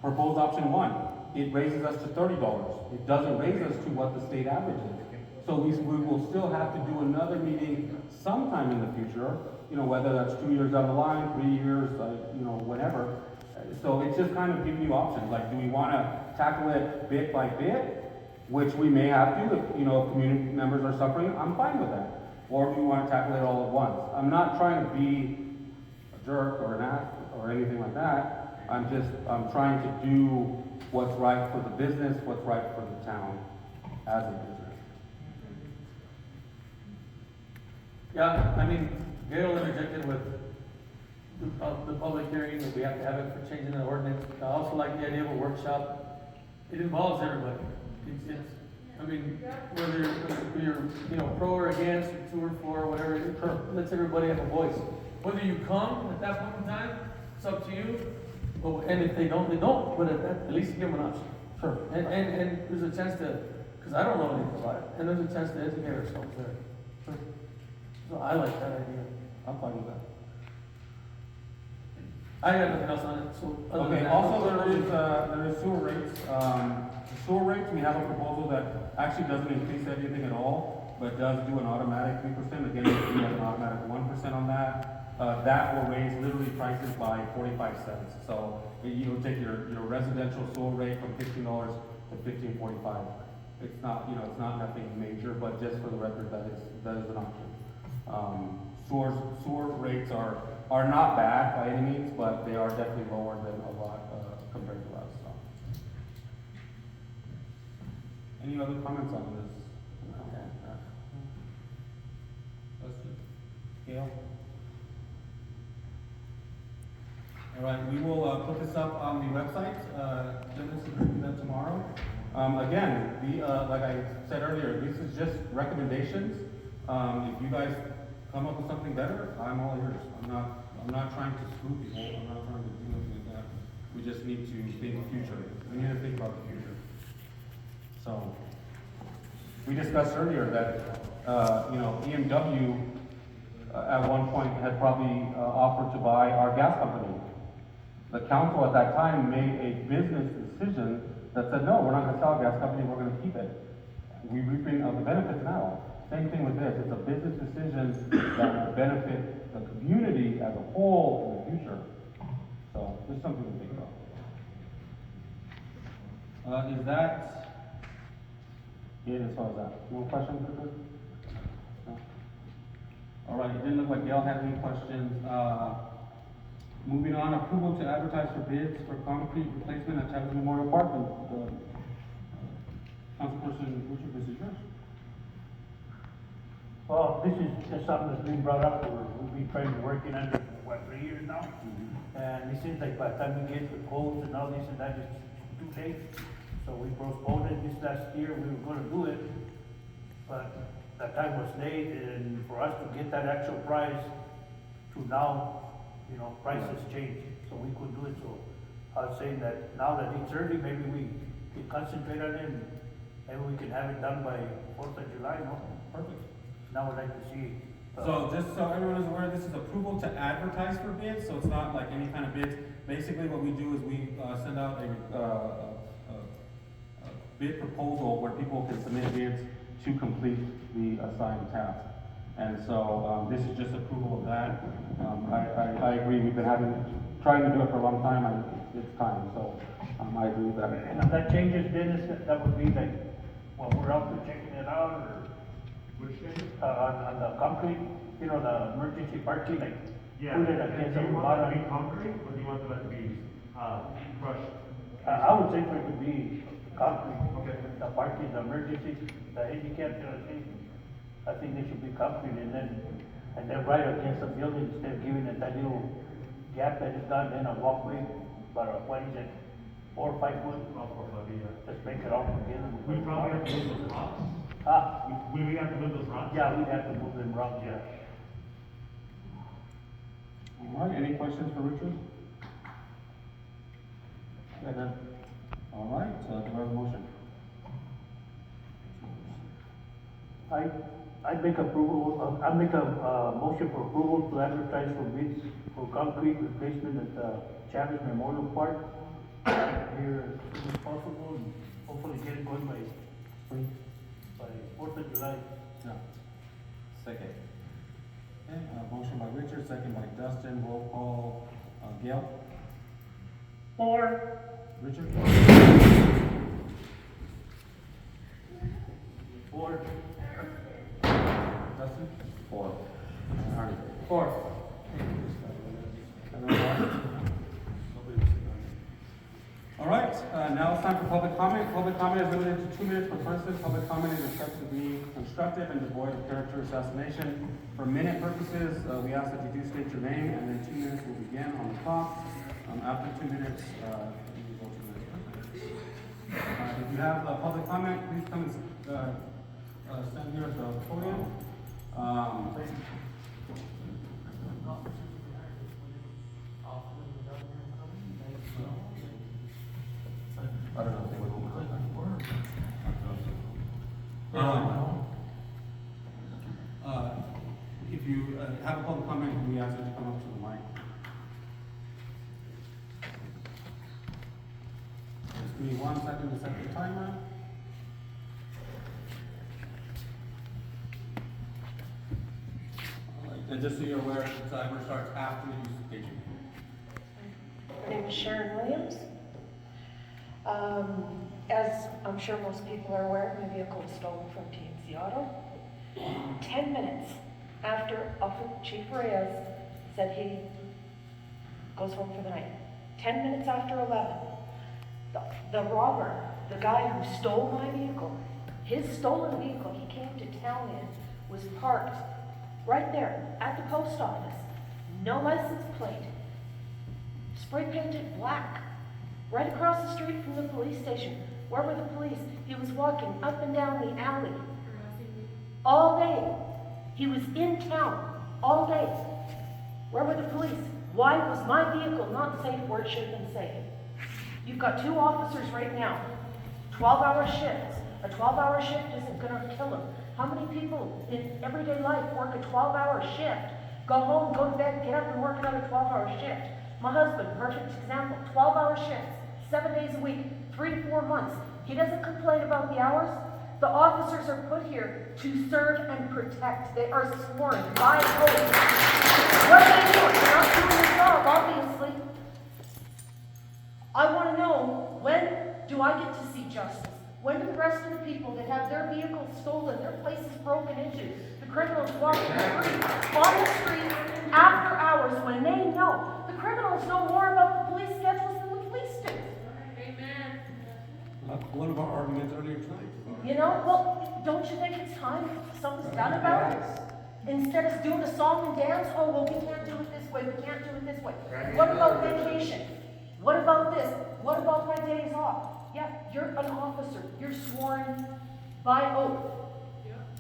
proposed option 1, it raises us to $30. It doesn't raise us to what the state average is. So we will still have to do another meeting sometime in the future, whether that's 2 years down the line, 3 years, whatever. So it's just kind of giving you options, like, do we want to tackle it bit by bit, which we may have to, if community members are suffering, I'm fine with that. Or do we want to tackle it all at once? I'm not trying to be a jerk or an ass or anything like that. I'm trying to do what's right for the business, what's right for the town as a business. Yeah, I mean, Gail interjected with the public hearing, that we have to have it for changing the ordinance. I also like the idea of a workshop. It involves everybody. Whether you're pro or against, or 2 or 4, or whatever, it lets everybody have a voice. Whether you come at that point in time, it's up to you. And if they don't, they don't. But at least give them an option. Sure. And there's a chance to Cause I don't know anything about it, and there's a chance to educate ourselves there. So I like that idea. I'm fine with that. I got nothing else on it, so. other than Okay, that, also no further there is sewer rates. The sewer rates, we have a proposal that actually doesn't increase anything at all, but does do an automatic 3%. Again, we have an automatic 1% on that. That will raise literally prices by 45 cents. So you'll take your residential sewer rate from $15 to $15.45. It's not, it's not nothing major, but just for the record, that is an option. Sewer rates are not bad by any means, but they are definitely lower than a lot compared to us. So. Any other comments on this? Dustin? Gail? All right, we will put this up on the website. Dennis is going to do that tomorrow. Again, like I said earlier, this is just recommendations. If you guys come up with something better, I'm all ears. I'm not trying to screw people. I'm not trying to do anything like that. We just need to think future. We need to think about the future. So, we discussed earlier that, EMW at one point had probably offered to buy our gas company. The council at that time made a business decision that said, no, we're not gonna sell a gas company, we're gonna keep it. We're reaping the benefits now. Same thing with this, it's a business decision that will benefit the community as a whole in the future. So, just something to think about. Is that it as far as that? No questions, Richard? No? All right, it didn't look like Gail had any questions. Moving on, approval to advertise for bids for concrete replacement at Chavez Memorial Park. Councilperson Richard, this is yours. Well, this is just something that's been brought up, we've been trying to work in under, 3 years now? And it seems like by the time we get the quotes and all this and that, it's too late. So we postponed it this last year, we were gonna do it, but that time was late, and for us to get that actual price to now, prices changed, so we couldn't do it. So I was saying that now that it's early, maybe we can concentrate on it, and maybe we can have it done by 4th of July, no? Perfect. Now we'd like to see. So just so everyone is aware, this is approval to advertise for bids, so it's not like any kind of bids. Basically, what we do is we send out a bid proposal where people can submit bids to complete the assigned task. And so this is just approval of that. I agree, we've been trying to do it for a long time, and it's time, so I agree with that. And if that changes, Dennis, that would be like, well, we're out there checking it out, or Which day? on the concrete, the emergency parking, like, Yeah. put it against the Do you want it to bottom. be concrete, or do you want it to be, crushed? I would say for it to be concrete. Okay. The parking, the emergency, the handicap, I think they should be concrete, and then right against the building, instead of giving it that little gap that is done, then a walkway, but what is it, 4 or 5 foot? Well, for Bobby, yeah. Just make it all together. We probably have to move those rocks. We We have to move those rocks. yeah, we'd have to move them rocks, yeah. All right, any questions for Richard? All right, do I have a motion? I'd make approval, I'd make a motion for approval to advertise for bids for concrete replacement at the Chavez Memorial Park here as soon as possible, and hopefully get it going by 4th of July. Yeah. Second. Okay, motion by Richard, second by Dustin, roll call, Gail? 4, Richard? 4. Dustin? 4. Arnie? 4. All right, now it's time for public comment. Public comment is limited to 2 minutes per person. Public comment is expected to be constructive and devoid of character assassination. For minute purposes, we ask that you do state your name, and then 2 minutes will begin on the clock. After 2 minutes, you go to the next person. If you have public comment, please come and stand here at the podium. I don't know if they would. If you have a public comment, we ask that you come up to the mic. Just give me 1 second to set the timer. All right, and just so you're aware, the timer starts after you state your name. My name is Sharon Williams. As I'm sure most people are aware, my vehicle was stolen from TNC Auto. 10 minutes after Chief Reyes said he goes home for the night. 10 minutes after 11, the robber, the guy who stole my vehicle, his stolen vehicle he came to town in, was parked right there at the post office. No license plate. Spray painted black. Right across the street from the police station. Where were the police? He was walking up and down the alley. All day. He was in town. All day. Where were the police? Why was my vehicle not safe where it should have been safe? You've got 2 officers right now. 12-hour shifts. A 12-hour shift isn't going to kill them. How many people in everyday life work a 12-hour shift, go home, go to bed, get up and work another 12-hour shift? My husband, perfect example, 12-hour shifts, 7 days a week, 3 to 4 months. He doesn't complain about the hours. The officers are put here to serve and protect. They are sworn by oath. What are they doing? They're not doing their job, obviously. I want to know, when do I get to see justice? When do the rest of the people that have their vehicles stolen, their places broken into, the criminals walking on the street after hours when they know? The criminals know more about the police schedules than the police do. Amen. That's one of our arguments earlier tonight. You know, well, don't you think it's time something's done about it? Instead of doing a song and dance, oh, well, we can't do it this way, we can't do it this way. What about vacation? What about this? What about my days off? Yeah, you're an officer. You're sworn by oath.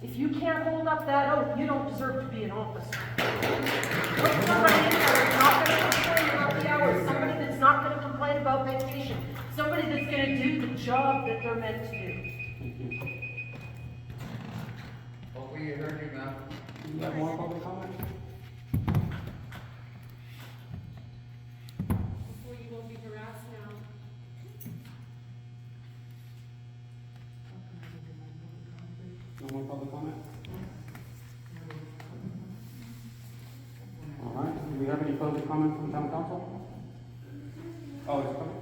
If you can't hold up that oath, you don't deserve to be an officer. Put somebody in there that's not going to complain about the hours, somebody that's not going to complain about vacation, somebody that's going to do the job that they're meant to do. Hopefully you heard you, ma'am. You have more public comment? Hopefully you won't be harassed now. No more public comment? All right, do we have any closing comments from town council? Oh, it's coming?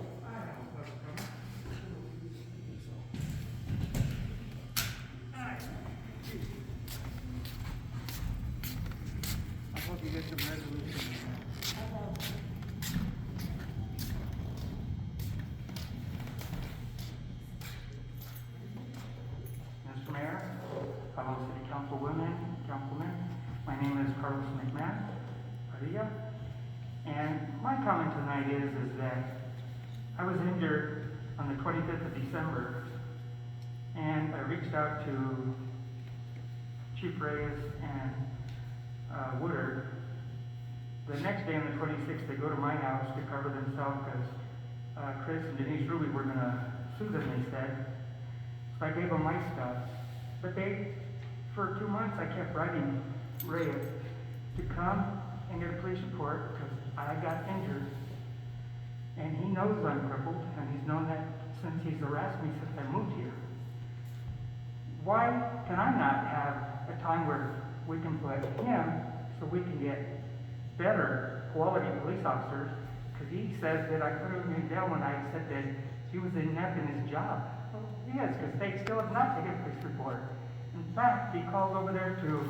I hope you get some resolution. Mr. Mayor, fellow city councilwomen, councilmen, my name is Carlos McMahon, Padilla, and my comment tonight is that I was injured on the 25th of December, and I reached out to Chief Reyes and Woodard. The next day on the 26th, they go to my house to cover themselves because Chris and Denise Ruby were going to sue them, they said. So I gave them my stuff. But for 2 months, I kept writing Reyes to come and get a police report because I got injured. And he knows I'm crippled, and he's known that since he's harassed me since I moved here. Why can I not have a time where we can put him so we can get better quality police officers? Because he says that I put him in jail when I said that he was inept in his job. Well, he is, because they still have not taken a police report. In fact, he called over there to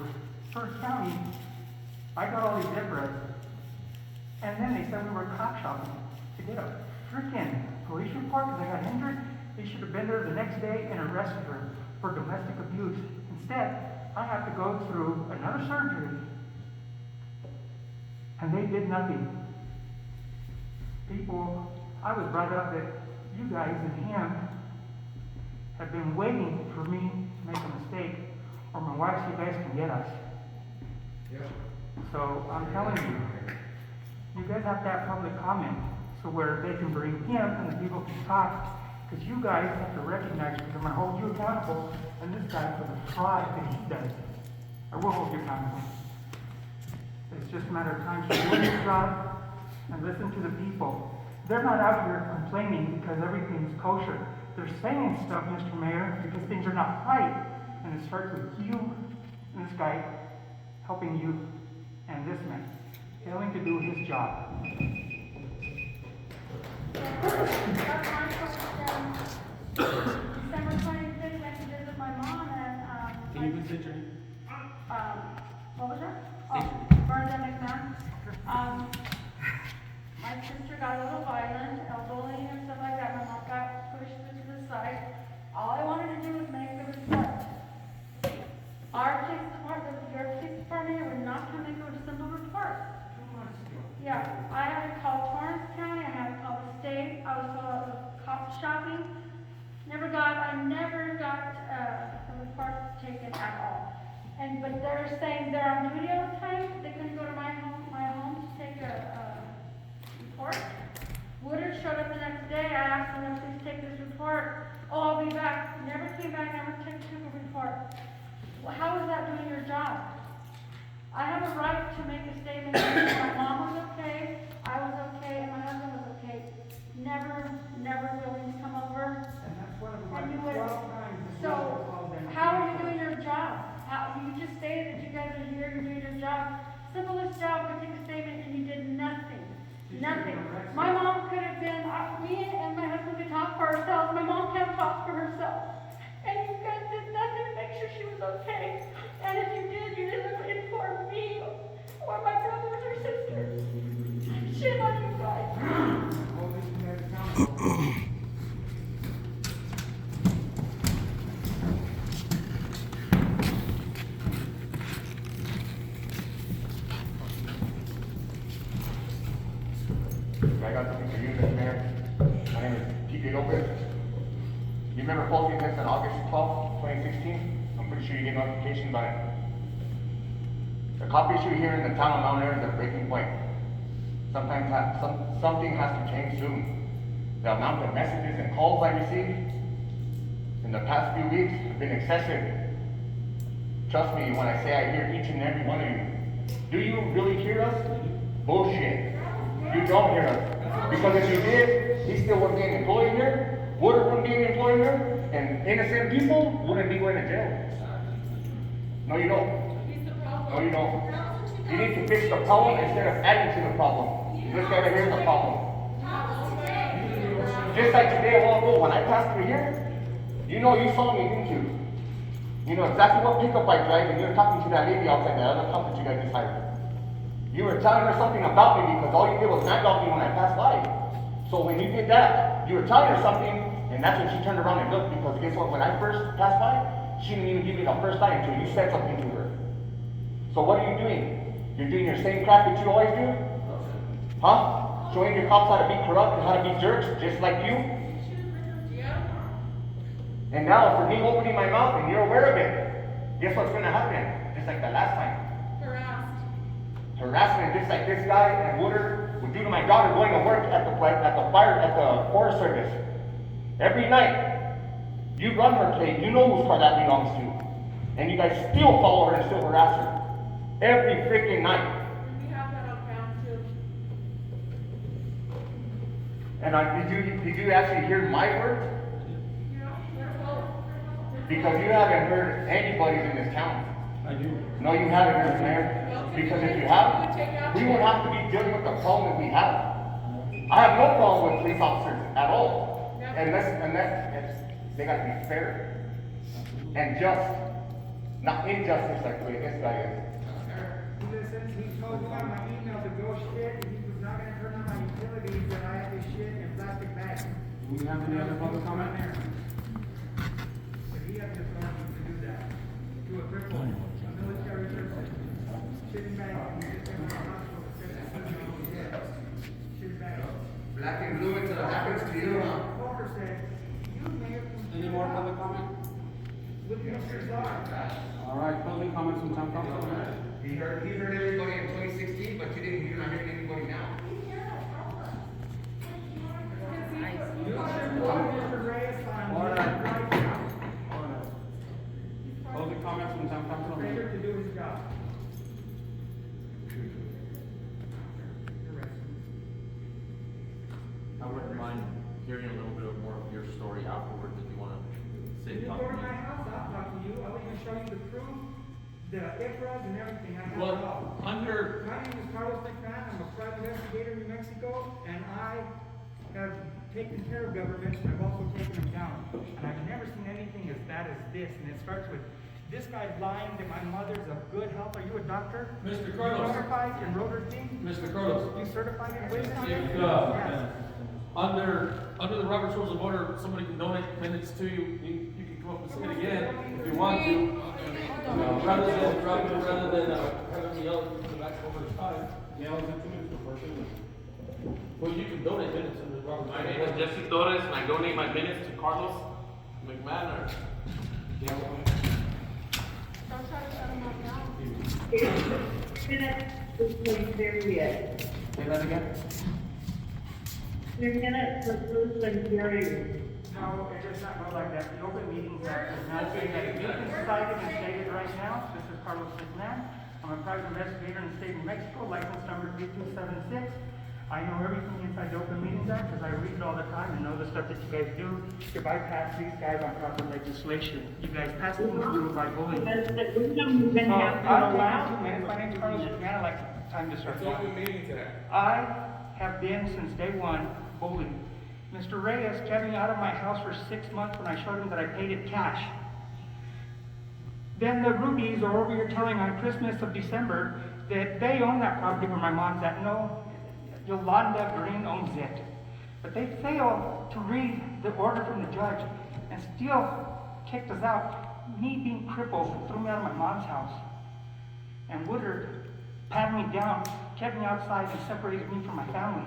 First County. I got all these zebras, and then they said we were cop shopping to get a freaking police report because I got injured. They should have been there the next day and arrested her for domestic abuse. Instead, I have to go through another surgery, and they did nothing. People, I was brought up that you guys and him have been waiting for me to make a mistake, or my wife, so you guys can get us. Yeah. So I'm telling you, you guys have to have public comment so where they can bring him and the people can talk, Because you guys have to recognize, because I'm gonna hold you accountable, and this guy for the fraud that he does. I will hold you accountable. It's just a matter of time, so do your job and listen to the people. They're not out here complaining because everything's kosher. They're saying stuff, Mr. Mayor, because things are not right. And it starts with you and this guy helping you and this man failing to do his job. December 26th, went to visit my mom and, Can you please state your name? what was that? Brenda McMahon. My sister got a little violent, bullying and stuff like that. My mom got pushed to the side. All I wanted to do was make the report. Our police department, your police department would not come into a simple report. Yeah, I had to call Torrance County, I had to call the state, I was cop shopping. I never got a report taken at all. But they're saying they're on duty all the time, they couldn't go to my home to take a report. Woodard showed up the next day, I asked them to please take this report. Oh, I'll be back. Never came back, never took a report. Well, how is that doing your job? I have a right to make a statement that my mom was okay, I was okay, and my husband was okay. Never willing to come over. And that's one of And you my would, 12 times. so, how are you doing your job? You just stated that you guys are here, you're doing your job. Simplest job, to take a statement, and you did nothing. Nothing. My mom could have been, me and my husband could talk for ourselves, my mom can't talk for herself. And you guys did nothing to make sure she was okay. And if you did, you didn't inform me or my brothers or sisters. Shit on you guys. Hold these guys accountable. I got something for you, Mr. Mayor. My name is PJ Lopez. You remember posting this on August 12th, 2016? I'm pretty sure you get notifications on it. The cop issue here in the town of Mountainair is a breaking point. Something has to change soon. The amount of messages and calls I received in the past few weeks have been excessive. Trust me when I say I hear each and every one of you. Do you really hear us? Bullshit. You don't hear us. Because if you did, he still wouldn't be an employee here, Woodard wouldn't be an employee here, and innocent people wouldn't be going to jail. No, you don't. No, you don't. You need to fix the problem instead of adding to the problem. You just gotta hear the problem. Just like today a while ago, when I passed through here, you know you saw me, didn't you? You know exactly what pickup I drive, and you were talking to that lady outside that other cop that you guys just hired. You were telling her something about me because all you did was nag on me when I passed by. So when you did that, you were telling her something, and that's when she turned around and looked, because guess what, when I first passed by, she didn't even give me the first eye until you said something to her. So what are you doing? You're doing your same crap that you always do? Huh? Showing your cops how to be corrupt and how to be jerks, just like you? And now, for me opening my mouth and you're aware of it, guess what's gonna happen? Just like the last time. Harassment, just like this guy and Woodard would do to my daughter going to work at the Forest Service. Every night, you run her plate, you know whose car that belongs to. And you guys still follow her and still harass her. Every freaking night. We have that on count too. And did you actually hear my words? Because you haven't heard anybody's in this town. I do. No, you haven't, Mr. Mayor. Because if you have, we won't have to be dealing with the problem that we have. I have no problem with police officers at all. Unless they gotta be fair and just, not injustice like the way this guy is. Listen, he told me on my email to go shit, and he was not gonna turn on my utilities, and I had this shit in plastic bags. Do we have any other public comment? But he has the authority to do that. To a cripple, a military person, shitting bags, and you just in the hospital, shitting bags. Black and blue until it happens to you, huh? Walker said, you may have. Any more public comment? Look at your czar. All right, closing comments from town council. He heard everybody in 2016, but you're not hearing anybody now. Mr. Reyes the IFRAs and everything, I have it Well, all. under, My name is Carlos McMahon, I'm a private investigator in New Mexico, and I have taken care of government, I've also taken them down. And I've never seen anything as bad as this, and it starts with this guy lying that my mother's of good health. Are you a doctor? Mr. You Carlos. certified in rotor thing? Mr. Carlos, You certified in wisdom? if, Yes. under the Robert Rules of Order, somebody can donate minutes to you, you can come up and say it again if you want to. Rather than drop it, rather than, having me yell at the back over his time. Yeah, is that 2 minutes per person? Well, you can donate minutes under the Robert. My name is Jesse Torres, and I donate my minutes to Carlos McMahon. Don't try to shut them off now. Minutes, period. Say that again? 2 minutes, person, period. No, it does not go like that. The Open Meetings Act does not say that. If you can cite it and state it right now, this is Carlos McMahon. I'm a private investigator in the state of New Mexico, license number 3276. I know everything inside the Open Meetings Act because I read it all the time and know the stuff that you guys do. If I pass these guys on proper legislation, you guys pass things through by bullying. Because that we don't even So, have to I'll allow. take 2 minutes. My name's Carlos McMahon. I'd like time to start. Meetings Act. I have been since day one bullied. Mr. Reyes kept me out of my house for 6 months when I showed him that I paid it cash. Then the Rubies are over here telling on Christmas of December that they own that property where my mom's at. No, Yolanda Green owns it. But they failed to read the order from the judge and still kicked us out. Me being crippled threw me out of my mom's house. And Woodard patted me down, kept me outside, and separated me from my family,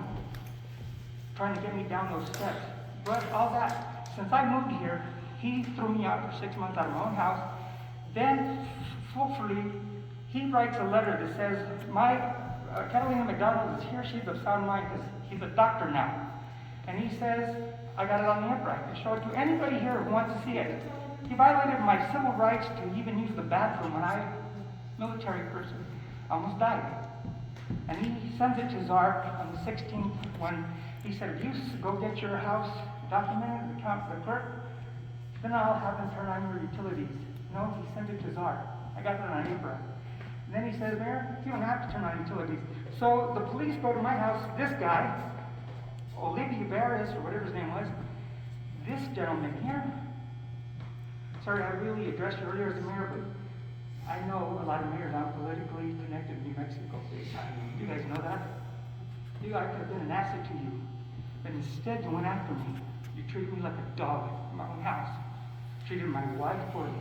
trying to get me down those steps. But all that, since I moved here, he threw me out for 6 months out of my own house. Then, hopefully, he writes a letter that says, Catalina McDonald is here, she's of sound mind, because he's a doctor now. And he says, I got it on the upright. I show it to anybody here who wants to see it. He violated my civil rights to even use the bathroom when I, military person, almost died. And he sends it to Czar on the 16th when he said, if you go get your house documented, the clerk, then I'll have them turn on your utilities. No, he sent it to Czar. I got it on April. And then he says, Mayor, you don't have to turn on utilities. So the police go to my house, this guy, Olivier Barris, or whatever his name was, this gentleman here. Sorry, I really addressed you earlier as a mayor, but I know a lot of mayors. I'm politically connected in New Mexico. You guys know that? I could have been an asset to you. But instead, you went after me. You treated me like a dog in my own house. Treated my wife poorly.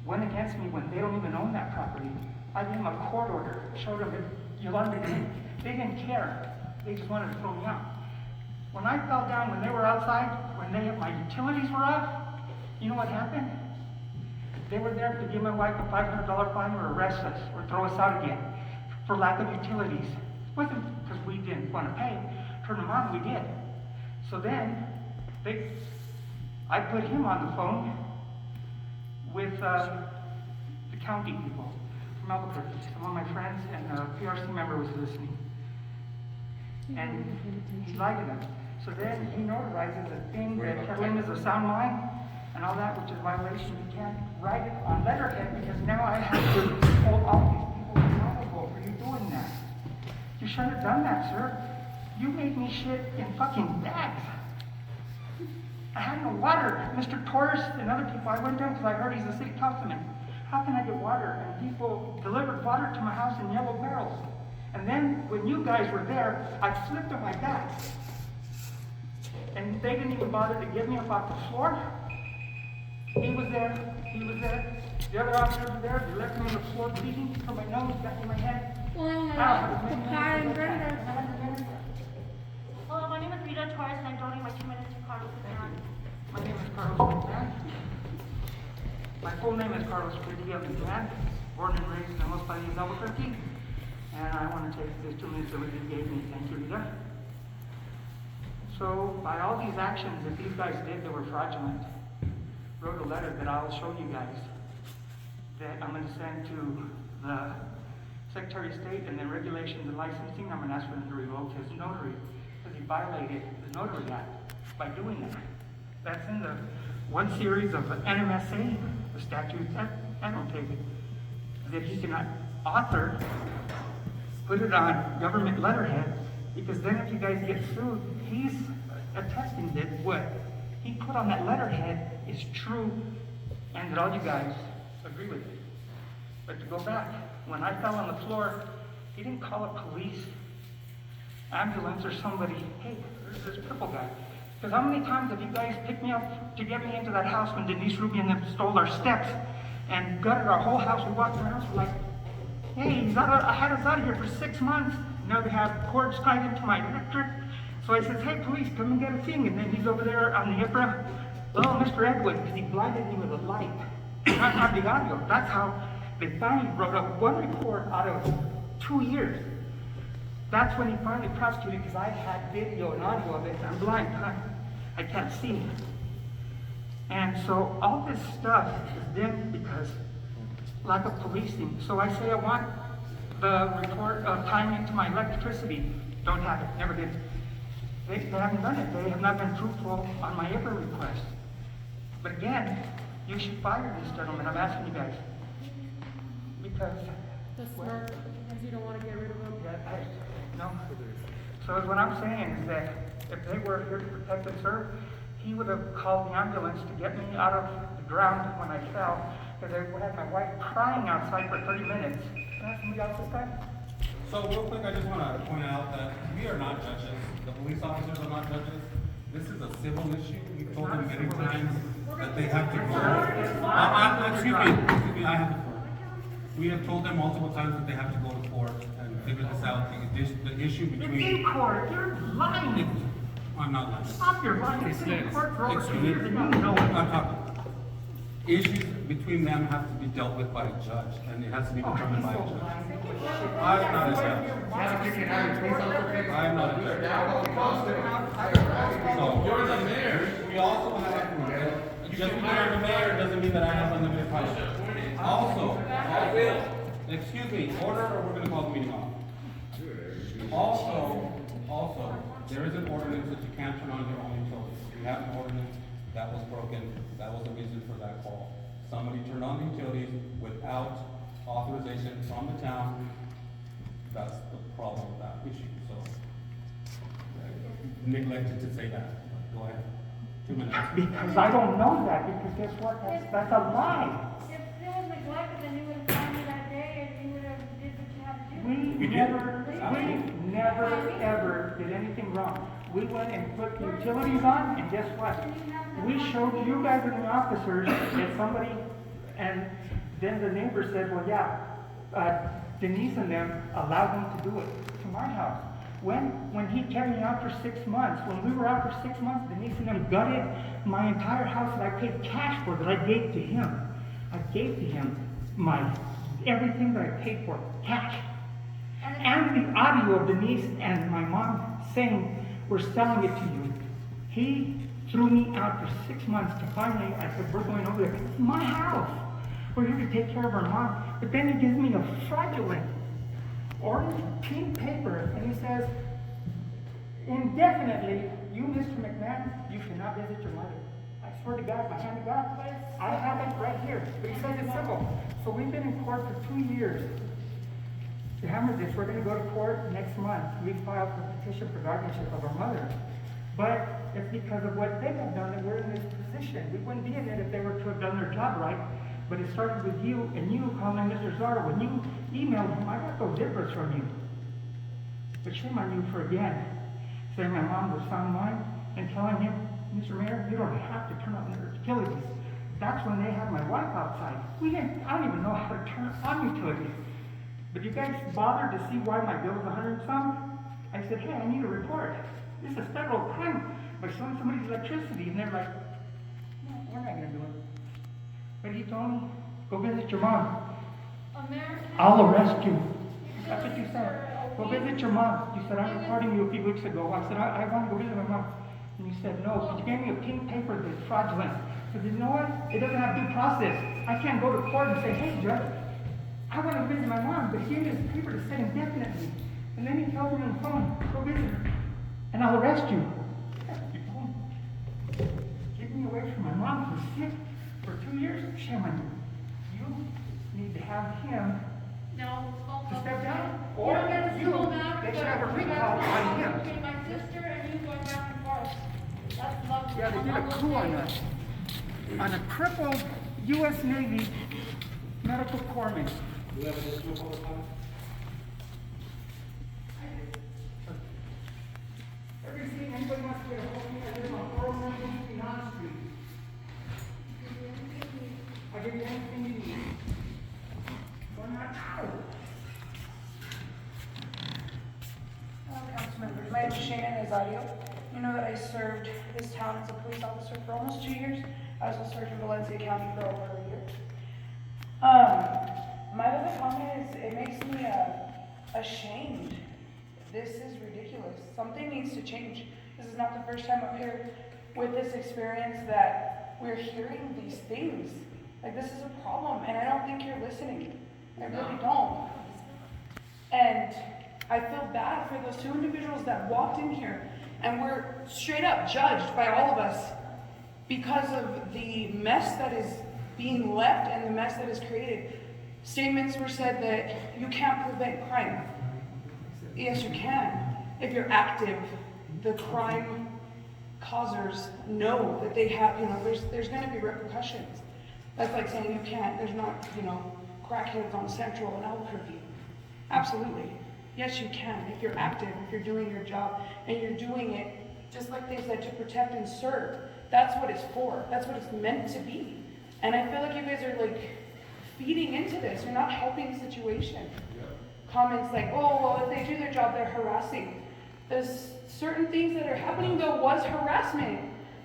Went against me when they don't even own that property. I gave them a court order. Showed them that Yolanda didn't. They didn't care. They just wanted to throw me out. When I fell down, when they were outside, when my utilities were off, you know what happened? They were there to give my wife a $500 fine or arrest us or throw us out again for lack of utilities. It wasn't because we didn't want to pay. Turn them on, we did. So then, I put him on the phone with the county people from Albuquerque. Some of my friends and a PRC member was listening. And he lied to them. So then he notarizes a thing that Catalina's a sound mind and all that, which is violation. You can't write it on letterhead because now I have to hold all these people accountable for you doing that. You shouldn't have done that, sir. You made me shit in fucking bags. I had no water. Mr. Torres and other people, I went down because I heard he's a city councilman. How can I get water? And people delivered water to my house in yellow barrels. And then when you guys were there, I flipped on my back. And they didn't even bother to get me up off the floor. He was there. The other officers were there. They left me on the floor bleeding from my nose, back in my head. Hello, my name is Rita Torres, and I'm donating my 2 minutes to Carlos McMahon. My name is Carlos McMahon. My full name is Carlos McMahon, born and raised in Los Palos, Albuquerque. And I want to take these 2 minutes that Rita gave me. Thank you, Rita. So, by all these actions that these guys did that were fraudulent, wrote a letter that I'll show you guys that I'm going to send to the Secretary of State and then regulations and licensing. I'm going to ask for him to revoke his notary because he violated the Notary Act by doing that. That's in the one series of NMSA, the statute that annotated, that he cannot author, put it on government letterhead, because then if you guys get sued, he's attesting that what he put on that letterhead is true, and that all you guys agree with it. But to go back, when I fell on the floor, he didn't call a police, ambulance, or somebody, hey, there's this purple guy. Because how many times have you guys picked me up to get me into that house when Denise Ruby and them stole our steps and gutted our whole house? We walked around, we're like, hey, I had us out of here for 6 months. Now they have cords tied into my electric. So I said, hey, police, come and get a thing. And then he's over there on the IPRA. Oh, Mr. Edwin, because he blinded me with a light. Not have the audio. That's how they finally wrote up one report out of 2 years. That's when he finally prosecuted, because I had video and audio of it. I'm blind, I can't see. And so all this stuff is done because lack of policing. So I say I want the report of tying into my electricity. Don't have it, never did. They haven't done it. They have not been truthful on my IPRA request. But again, you should fire this gentleman. I'm asking you guys. Because... The smirk, because you don't want to get rid of him. Yeah, no. So what I'm saying is that if they were here to protect and serve, he would have called the ambulance to get me out of the ground when I fell, because I had my wife crying outside for 30 minutes. Can I have somebody else's time? So real quick, I just want to point out that we are not judges. The police officers are not judges. This is a civil issue. We've told them many times that they have to go. Excuse me, I have the floor. We have told them multiple times that they have to go to court and figure this out. The issue It's between... in court. You're lying. I'm not lying. Stop your lying. It's been in court for over 2 Excuse me. years and you know it. I'm talking. Issues between them have to be dealt with by a judge, and it has to be determined by a judge. I'm not a judge. I'm not a judge. So, you're the mayor. We also have, just because I'm the mayor doesn't mean that I have unlimited power. Also, excuse me, order, or we're gonna call the meeting off. Also, there is an ordinance that you can't turn on your own utilities. We have an ordinance that was broken. That was the reason for that call. Somebody turned on the utilities without authorization from the town. That's the problem with that issue, so. Neglected to say that. Go ahead. 2 minutes. Because I don't know that, because guess what? That's a lie. If it was neglected, then you would have found me that day and you would have did what you had to do. We never, ever did anything wrong. We went and put utilities on, and guess what? We showed you guys and the officers that somebody, and then the neighbor said, well, yeah, Denise and them allowed them to do it to my house. When he kept me out for 6 months, when we were out for 6 months, Denise and them gutted my entire house that I paid cash for, that I gave to him. I gave to him everything that I paid for, cash. And the audio of Denise and my mom saying, we're selling it to you. He threw me out for 6 months to finally, I said, we're going over there. It's my house. We're here to take care of our mom. But then he gives me a fraudulent orange pink paper, and he says, indefinitely, you, Mr. McMahon, you cannot visit your mother. I swear to God, my hand to God, I have it right here. But he says it's civil. So we've been in court for 2 years. To hammer this, we're going to go to court next month. We filed for petition for guardianship of our mother. But it's because of what they have done that we're in this position. We wouldn't be in it if they were to have done their job right. But it started with you and you calling Mr. Zara. When you emailed him, I got those zippers from you. But shame on you for again saying my mom was found mine and telling him, Mr. Mayor, you don't have to turn on your utilities. That's when they had my wife outside. I don't even know how to turn on utilities. But you guys bothered to see why my bill was 100 and some? I said, hey, I need a report. This is federal crime by showing somebody's electricity. And they're like, no, we're not going to do it. But he told me, go visit your mom. I'll arrest you. That's what you said. Go visit your mom. You said, I'm reporting you a few weeks ago. I said, I want to go visit my mom. And you said, no, but you gave me a pink paper that's fraudulent. I said, you know what? It doesn't have due process. I can't go to court and say, hey, judge, I want to visit my mom, but he gave me this paper to say indefinitely. And then he tells me on the phone, go visit her, and I'll arrest you. Keep me away from my mom who's sick for 2 years? Shame on you. You you need to have him No, to step down, you or don't get to you, go back, they but should have a you recall got- on him. Okay, my sister and you going back and forth. That's lovely. Yeah, they I'm did a not coup on gonna us. On a crippled US Navy medical corpsman. Do we have additional public comment? Everything, anybody wants to get a hold of me, I live on 401 Street. I'll give you anything you need. Or not out. Hello, council members. My name is Shana Nazario. You know that I served this town as a police officer for almost 2 years. I also served in Valencia County for over a year. My other comment is, it makes me ashamed. This is ridiculous. Something needs to change. This is not the first time up here with this experience that we're hearing these things. Like, this is a problem, and I don't think you're listening. I really don't. And I feel bad for those two individuals that walked in here and were straight up judged by all of us because of the mess that is being left and the mess that is created. Statements were said that you can't prevent crime. Yes, you can. If you're active, the crime causers know that they have, there's gonna be repercussions. That's like saying you can't, there's not, crackheads on Central and Albuquerque. Absolutely. Yes, you can, if you're active, if you're doing your job, and you're doing it, just like they said, to protect and serve. That's what it's for. That's what it's meant to be. And I feel like you guys are feeding into this. You're not helping the situation. Comments like, oh, well, if they do their job, they're harassing. There's certain things that are happening, though, was harassment.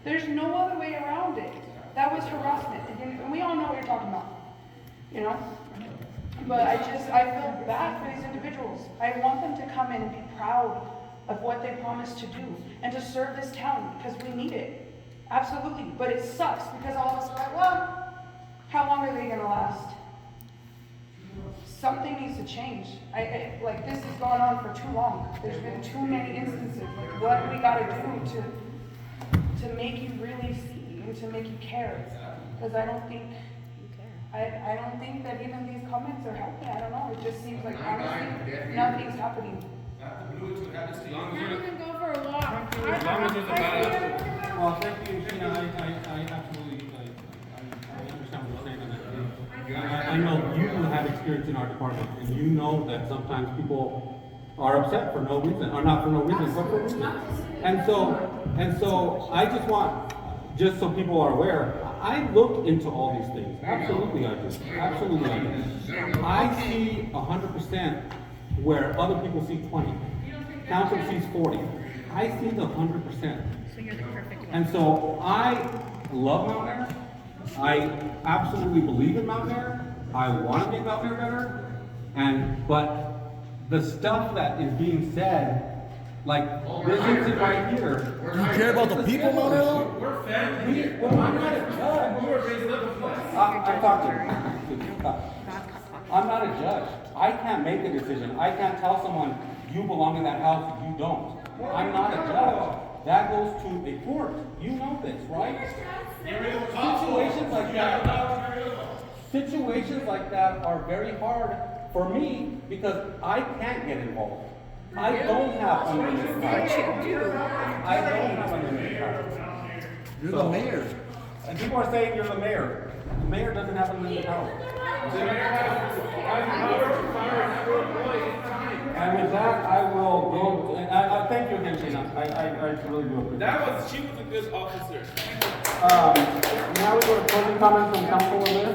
There's no other way around it. That was harassment. And we all know what you're talking about, But I feel bad for these individuals. I want them to come in and be proud of what they promised to do and to serve this town because we need it. Absolutely. But it sucks because all of us are like, well, how long are they going to last? Something needs to change. This has gone on for too long. There's been too many instances. What we got to do to make you really see and to make you care. Because I don't think that even these comments are helping. I don't know. It just seems like honestly nothing's happening. I'm gonna go for a walk. As long as there's a balance. Well, thank you, Tina. I absolutely, I understand what you're saying. I know you have experience in our department, and you know that sometimes people are upset for no reason, or not for no reason, but for reason. And so I just want, just so people are aware, I look into all these things. Absolutely I do. Absolutely I do. I see 100% where other people see 20. Council sees 40. I see the 100%. So you're the perfect one. And so I love Mountainair. I absolutely believe in Mountainair. I want to make Mountainair better. But the stuff that is being said, like this incident right here. Do you care about the people, Mountainair? We're family. Well, I'm not a judge. We were raised up with us. I'm talking. I'm not a judge. I can't make a decision. I can't tell someone you belong in that house, you don't. I'm not a judge. That goes to a court. You know this, right? Situations like that are very hard for me because I can't get involved. I don't have unlimited power. I don't have unlimited power. You're the mayor. And people are saying you're the mayor. The mayor doesn't have unlimited power. And with that, I will go, and I thank you again, Shana. I really do appreciate it. She was a good officer. Now we go to closing comments from council or mayor.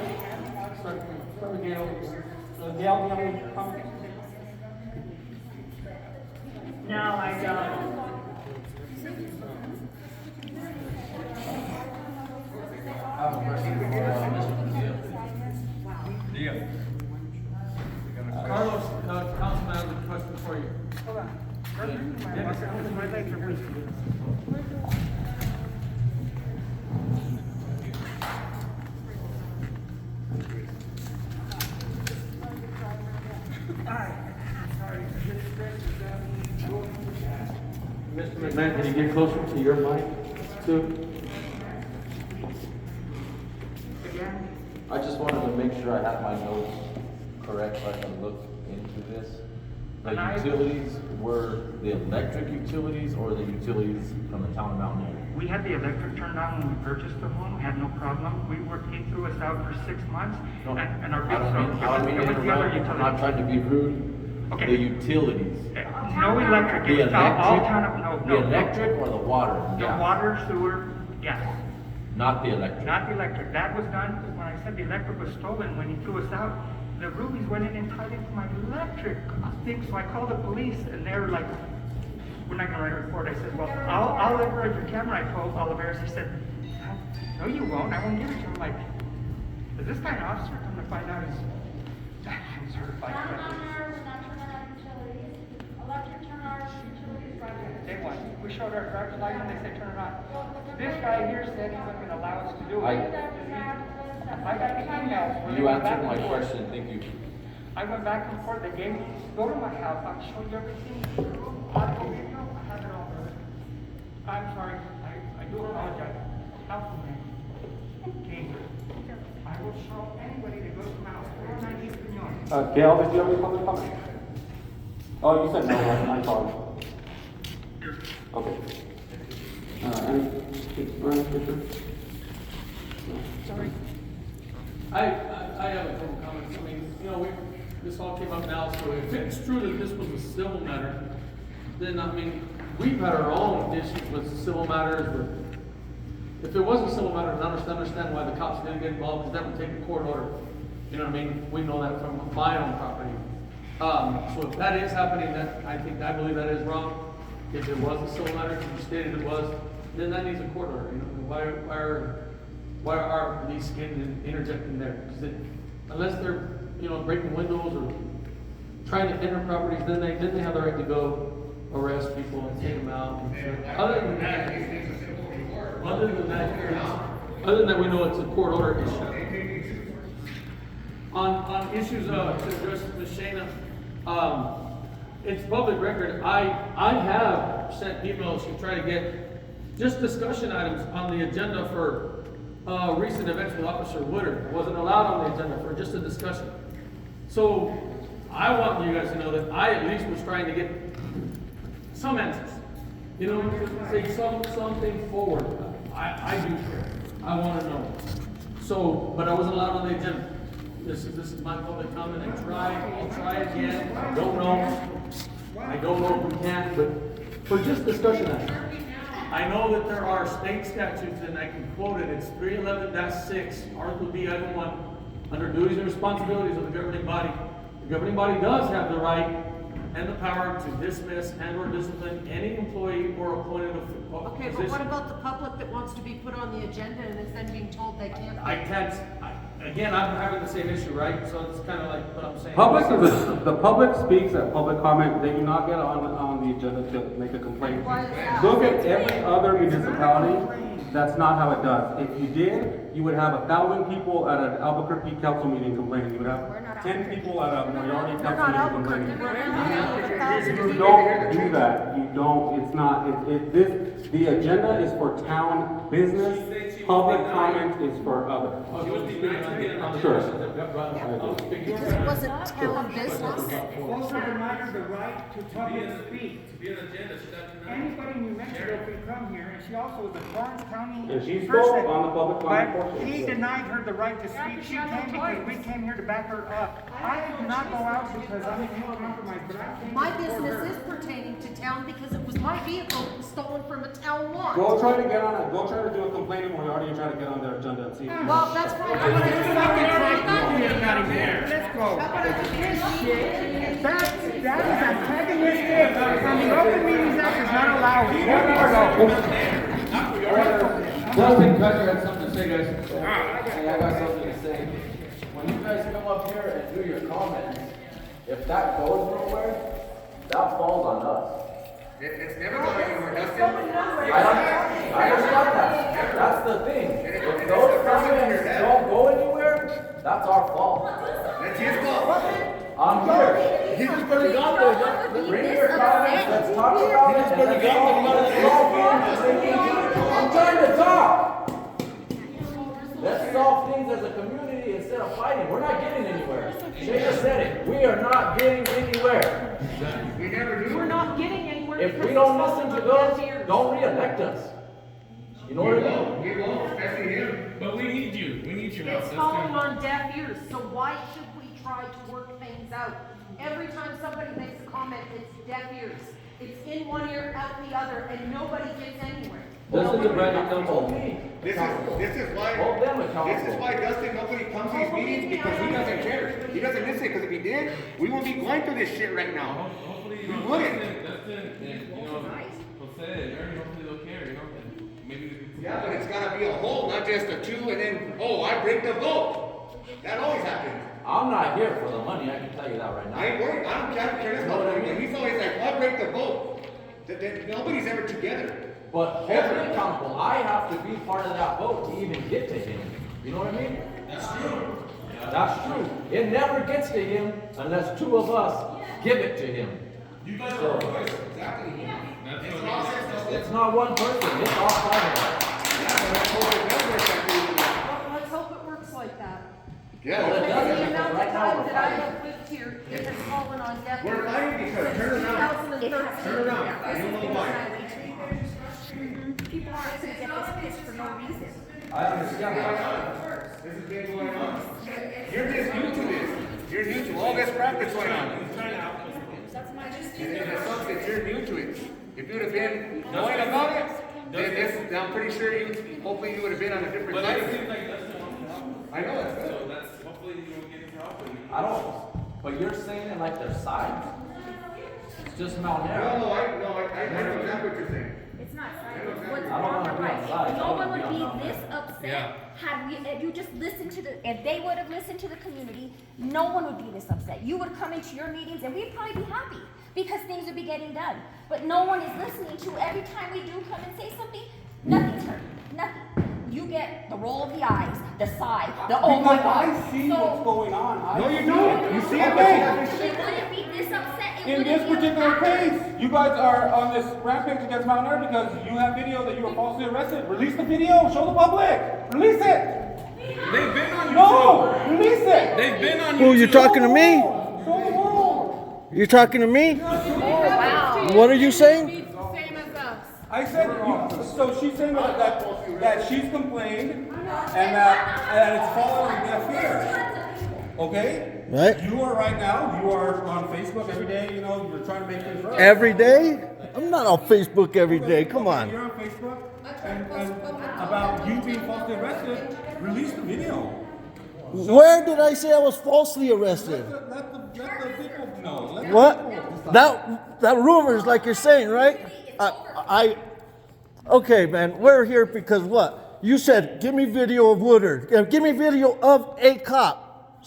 Start with Gail. Gail, do you have any comments? No, I don't. Carlos, Councilman, I have a question for you. Hold on. My legs are weak. Mr. McMahon, can you get closer to your mic, too? Again? I just just wanted to make sure I had my notes correct so I can look into this. The And I- utilities were the electric utilities or the utilities from the town of Mountainair? We had the electric turned on when we purchased the home, had no problem. He threw us out for 6 months, No, and our I bills, don't mean to it was the other interrupt, I'm not trying to be rude. Okay. The utilities, No electric, the it's all electric, town of, no. the electric or the water? The gas? water, sewer, gas. Not the electric. Not the electric. That was done, when I said the electric was stolen, when he threw us out, the Rubies went in and tied into my electric thing, so I called the police, and they were like, we're not gonna write a report. I said, well, I'll let your camera. I told Oliveris, he said, no, you won't, I won't give it to you. I'm like, is this guy an officer? Come to find out he's certified. They want, we showed our driver's license, they said turn it on. This guy here said he wasn't gonna allow us to do it. I got the emails. where they You went back answered and my forth. question, thank you. I went back and forth, they gave me, go to my house, I'll show you everything. Audio, video, I have it all, brother. I'm sorry, I do apologize. Councilman, King, I will show anybody that goes to my house, 490 Pinon. Gail, did you have any public comment? Oh, you said no, right? I'm sorry. Okay. Any Fisher? Sorry. I have a couple comments. I mean, you know, this all came up now, so if it's true that this was a civil matter, then, I mean, we've had our own issues with civil matters, but if it was a civil matter, then I understand why the cops didn't get involved, because that would take a court order. You know what I mean? We know that from my own property. So if that is happening, I believe that is wrong. If it was a civil matter, if you stated it was, then that needs a court order. You know, why are our police getting interjecting there? Because unless they're, you know, breaking windows or trying to enter properties, then they have the right to go arrest people and take them out. Other than that, we know it's a court order issue. On issues to address Ms. Shana, it's public record. I have sent emails to try to get just discussion items on the agenda for recent events with Officer Woodard. It wasn't allowed on the agenda for just a discussion. So I want you guys to know that I at least was trying to get some answers. You know, say something forward. I do care. I want to know. So, but I wasn't allowed on the agenda. This is my public comment. I'll try again. I don't know if we can, but for just discussion items. I know that there are state statutes, and I can quote it. It's 311-6, Article B, Item 1, under duties and responsibilities of the governing body. The governing body does have the right and the power to dismiss and or discipline any employee or appointed position. Okay, but what about the public that wants to be put on the agenda and is then being told they can't? Again, I'm having the same issue, right? So it's kind of like what I'm saying. The public speaks at public comment. They do not get on the agenda to make a complaint. Why is that? Look at every other municipality. That's not how it does. If you did, you would have 1,000 people at an Albuquerque council meeting complaining. You would have 10 people at a Moriarty council meeting complaining. You don't do that. You don't. It's not. The agenda is for town business. Public comment is for other. Sure. Because it wasn't town business. Also denied the right to public speak. To be an agenda, should that be Anybody in New Mexico can come here, and she also is a Torrance County And she person. spoke on the public comment But portion. he denied her the right to speak. She came because we came here to back her up. I did not go out because I'm in compromise, but I came My before her. business is pertaining to town because it was my vehicle that was stolen from a town lot. Go try to get on it. Go try to do a complaint in Moriarty and try to get on their agenda and see. Well, that's fine. How about I just Let's go. That is antagonistic, and the Open Meetings Act does not allow it. Justin Cutter had something to say, guys. Hey, I got something to say. When you guys come up here and do your comments, if that goes nowhere, that falls on us. It's never going anywhere, I understand that. That's the thing. If those comments don't go anywhere, that's our fault. That's his fault. I'm here. He's just pretty gone though. Bring your comments, let's talk about it, and let's solve it. I'm trying to talk. Let's solve solve things as a community instead of fighting. We're not getting anywhere. Shayna said it. We are not getting anywhere. We never do. We're not getting anywhere. If because we don't it's listen to falling on those, deaf ears. don't re-elect us. You know what I mean? We won't, especially him. But we need you. We need your help. It's That's falling good. on deaf ears, so why should we try to work things out? Every time somebody makes a comment, it's deaf ears. It's in one ear, out the other, and nobody gets anywhere. Listen to Brandon Council. This is why, Hold them accountable. this is why Dustin, nobody comes to these meetings, because he doesn't care. He doesn't listen, because if he did, we wouldn't be going through this shit right now. Hopefully, We wouldn't. Dustin, and, Jose, Aaron, hopefully they'll care, and maybe. Yeah, but it's gotta be a whole, not just a two, and then, oh, I break the vote. That always happens. I'm not here for the money, I can tell you that right I ain't now. worried, I don't care You know what I mean? He's always like, I break the vote. Nobody's ever together. But hold me accountable. I have to be part of that vote to even get to him. You know what I mean? That's true. That's true. It never gets to him unless two of us give it to him. You guys So, are voice. Exactly. it's not one person, it's all five of us. Well, let's hope it works like that. Yeah. Well, it Because doesn't, the amount because right of now time we're that I fighting. have lived here, it has fallen on deaf ears. We're fighting because, turn around. 2013. Turn around. You know why. People aren't gonna get this pissed for no reason. I understand that. This has been going on. You're just new to this. You're new to all this crap that's going on. And it sucks that you're new to it. If you'd have been knowing about it, then this, I'm pretty sure hopefully you would have been on a different But side. it seems like Dustin wants to help. I know, that's good. So that's, hopefully you don't get his help. I don't, but you're saying it like their side. It's just Mountainair. No, I know exactly what you're saying. It's not I silent. don't What's wanna wrong be or on right? sides. I No wanna one be would on be numbers. this upset Yeah. had we, if you just listened to if they would have listened to the community, no one would be this upset. You would come into your meetings and we'd probably be happy because things would be getting done. But no one is listening to every time we do come and say something, nothing's heard, nothing. You get the roll of the eyes, the sigh, the oh my God. I see what's going on. No, you don't. You see it, but Okay. you haven't It wouldn't be this upset. It In wouldn't this be particular upset. case, you guys are on this rampage against Mountainair because you have video that you were falsely arrested. Release the video, show the public. Release it. They've been on No, release it. They've been on Who, you talking to me? Show the world. You're talking to me? Wow. What are you saying? I said, so she's saying that she's complained and that it's fallen on deaf ears. Okay? Right. You are right now, you are on Facebook every day, you know, you're trying to make things right. Every day? I'm not on Facebook every day. Come on. You're on Facebook and about you being falsely arrested, release the video. Where did I say I was falsely arrested? Let the people know. Let What? That rumors, like you're saying, right? Okay, man. We're here because what? You said, give me video of Woodard. Give me video of a cop,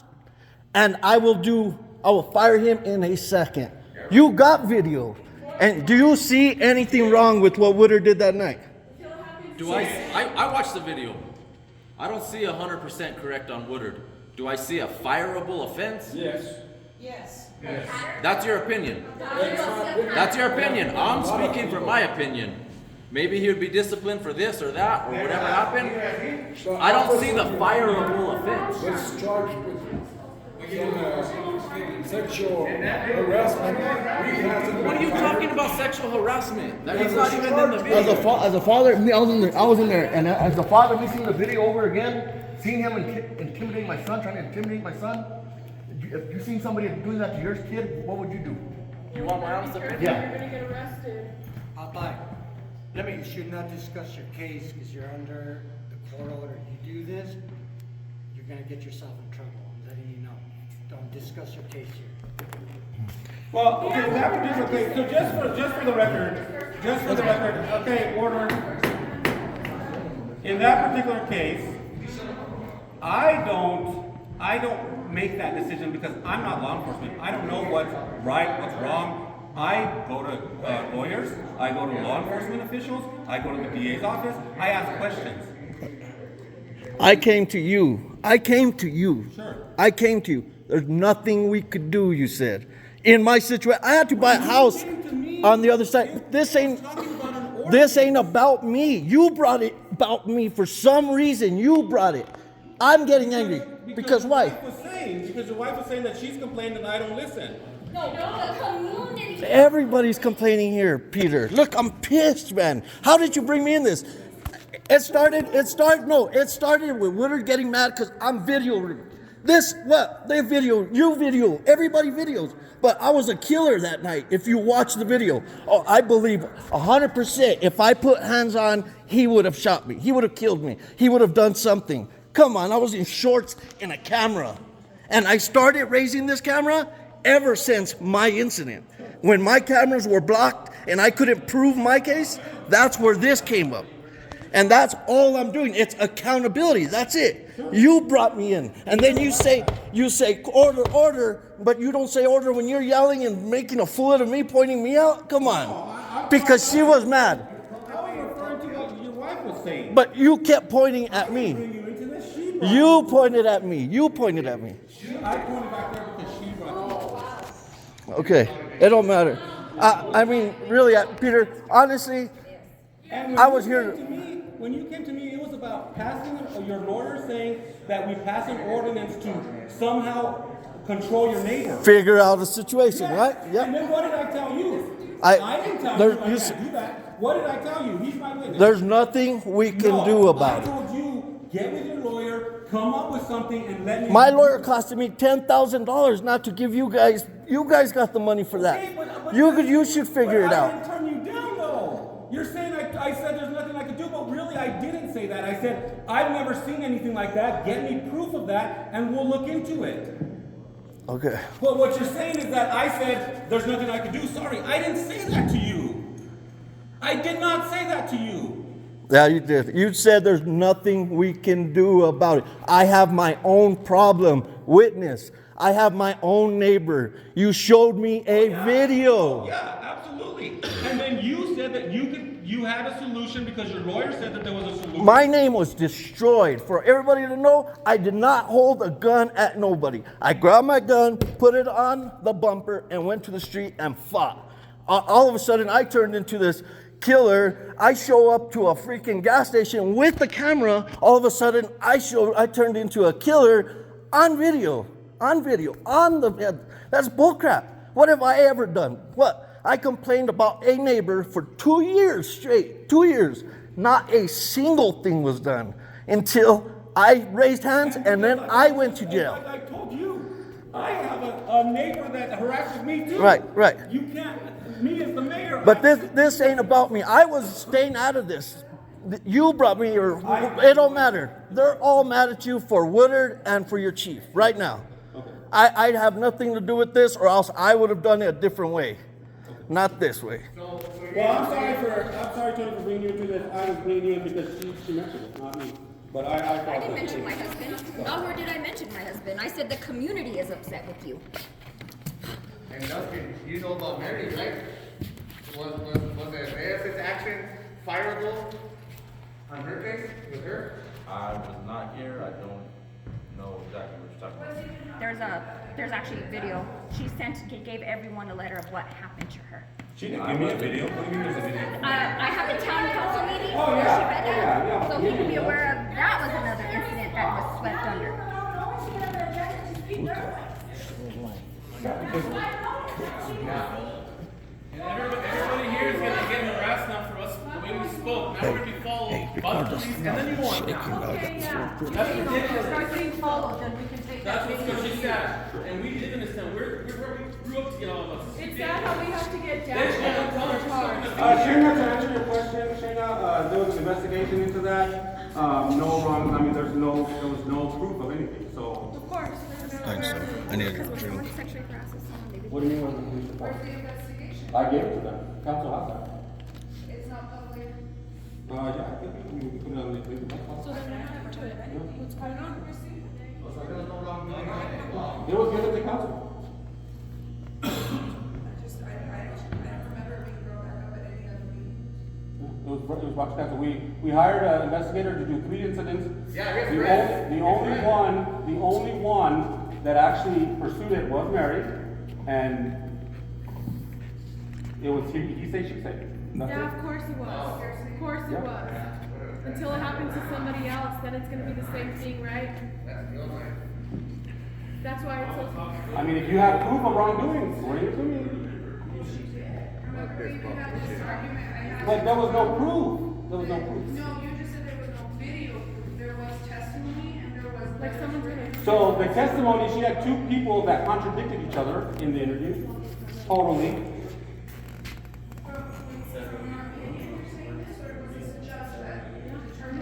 and I will fire him in a second. You got video, and do you see anything wrong with what Woodard did that night? I watched the video. I don't see 100% correct on Woodard. Do I see a fireable offense? Yes. That's your opinion. That's your opinion. I'm speaking from my opinion. Maybe he would be disciplined for this or that or whatever happened. I don't see the fireable offense. Was charged with sexual harassment. What are you talking about sexual harassment? He's not even in the video. As a father, I was in there, and as a father, me seeing the video over again, seeing him intimidate my son, trying to intimidate my son. If you seen somebody doing that to your kid, what would you do? You want my honest opinion? Yeah. You're gonna get arrested. You should not discuss your case because you're under the court order. You do this, you're gonna get yourself in trouble. I'm letting you know. Don't discuss your case here. Well, okay, that particular case, so just for the record, okay, order. In that particular case, I don't make that decision because I'm not law enforcement. I don't know what's right, what's wrong. I go to lawyers, I go to law enforcement officials, I go to the DA's office, I ask questions. I came to you. Sure. I came to you. There's nothing we could do, you said. In my situation, I had to buy a house on the other side. This ain't about me. You brought it about me for some reason. You brought it. I'm getting angry. Because why? Because your wife was saying that she's complaining and I don't listen. No, the community. Everybody's complaining here, Peter. Look, I'm pissed, man. How did you bring me in this? It started with Woodard getting mad because I'm videoing. This, what? They video, you video, everybody videos. But I was a killer that night, if you watch the video. Oh, I believe 100% if I put hands on, he would have shot me. He would have killed me. He would have done something. Come on, I was in shorts and a camera. And I started raising this camera ever since my incident. When my cameras were blocked and I couldn't prove my case, that's where this came up. And that's all I'm doing. It's accountability. That's it. You brought me in. And then you say, order, but you don't say order when you're yelling and making a fool out of me, pointing me out. Come on. Because she was mad. I was referring to what your wife was saying. But you kept pointing at me. You pointed at me. You pointed at me. I pointed back there because she brought me. Okay. It don't matter. I mean, really, Peter, honestly, I was here. When you came to me, it was about passing, your lawyer saying that we pass an ordinance to somehow control your neighbor. Figure out a situation, right? Yep. And then what did I tell you? I didn't tell you I can't do that. What did I tell you? He's my witness. There's nothing we can do about it. I told you, get with your lawyer, come up with something and let me... My lawyer costed me $10,000 not to give you guys. You guys got the money for that. Okay, but you should figure it out. I didn't turn you down, though. You're saying I said there's nothing I could do, but really I didn't say that. I said, I've never seen anything like that. Get me proof of that, and we'll look into it. Okay. But what you're saying is that I said there's nothing I could do. Sorry, I didn't say that to you. I did not say that to you. Yeah, you did. You said there's nothing we can do about it. I have my own problem. Witness. I have my own neighbor. You showed me a video. Yeah, absolutely. And then you said that you had a solution because your lawyer said that there was a solution. My name was destroyed. For everybody to know, I did not hold a gun at nobody. I grabbed my gun, put it on the bumper, and went to the street and fought. All of a sudden, I turned into this killer. I show up to a freaking gas station with the camera. All of a sudden, I turned into a killer on video. That's bullcrap. What have I ever done? What? I complained about a neighbor for 2 years straight. 2 years. Not a single thing was done until I raised hands and then I went to jail. Like I told you, I have a neighbor that harasses me too. Right. You can't, me as the mayor. But this ain't about me. I was staying out of this. You brought me here. It don't matter. They're all mad at you for Woodard and for your chief right now. Okay. I have nothing to do with this, or else I would have done it a different way. Not this way. Well, I'm sorry, Tony, for bringing you into this. I was bringing you in because she mentioned it, not me. But I didn't mention my husband. Nowhere did I mention my husband. I said the community is upset with you. And Dustin, you know about Mary, right? Was the AS's action fireable on her case with her? I was not here, I don't know exactly what you're talking about. There's actually a video. She gave everyone a letter of what happened to her. She didn't give me a video. What do you mean there's a video? I have the town council meeting. Oh, where yeah. she read that. Yeah. So he can be aware of that was another incident that was swept under. And everybody here is gonna get harassed now for us the way we spoke. Now we're gonna be followed by the police, and then you want now. That's ridiculous. Start getting followed, then we can take that That's video. what's so sad. And we live in this town. We're where we grew up together, all of us. It's sad how we have to get down There's there no for cars. Shayna, to answer your question, Shayna, there was an investigation into that. No wrong, I mean, there was no proof of anything, so. Of course. Thanks, sir. I need to Because go when drink. someone sexually harasses someone, they What do you mean with the police report? Where's the investigation? I gave it to them. Council has that. It's not public. Yeah, I think we can put it on the. So then we're not up to it, right? What's going on? It was given to council. I don't remember it being brought back up at any other meeting. It was brought to council. We hired an investigator to do 3 incidents. Yeah, I guess The only one that actually pursued it was Mary, and it was he say, she say. That's Yeah, it. of course it was. Of course it was. until it happens to somebody else, then it's gonna be the same thing, right? That's why it's so. I mean, if you have proof of wrongdoing, bring it to me. But there was no proof. There was no proof. No, you just said there was no video proof. There was testimony and there was. Like someone's gonna. So the testimony, she had two people that contradicted each other in the interview. Totally.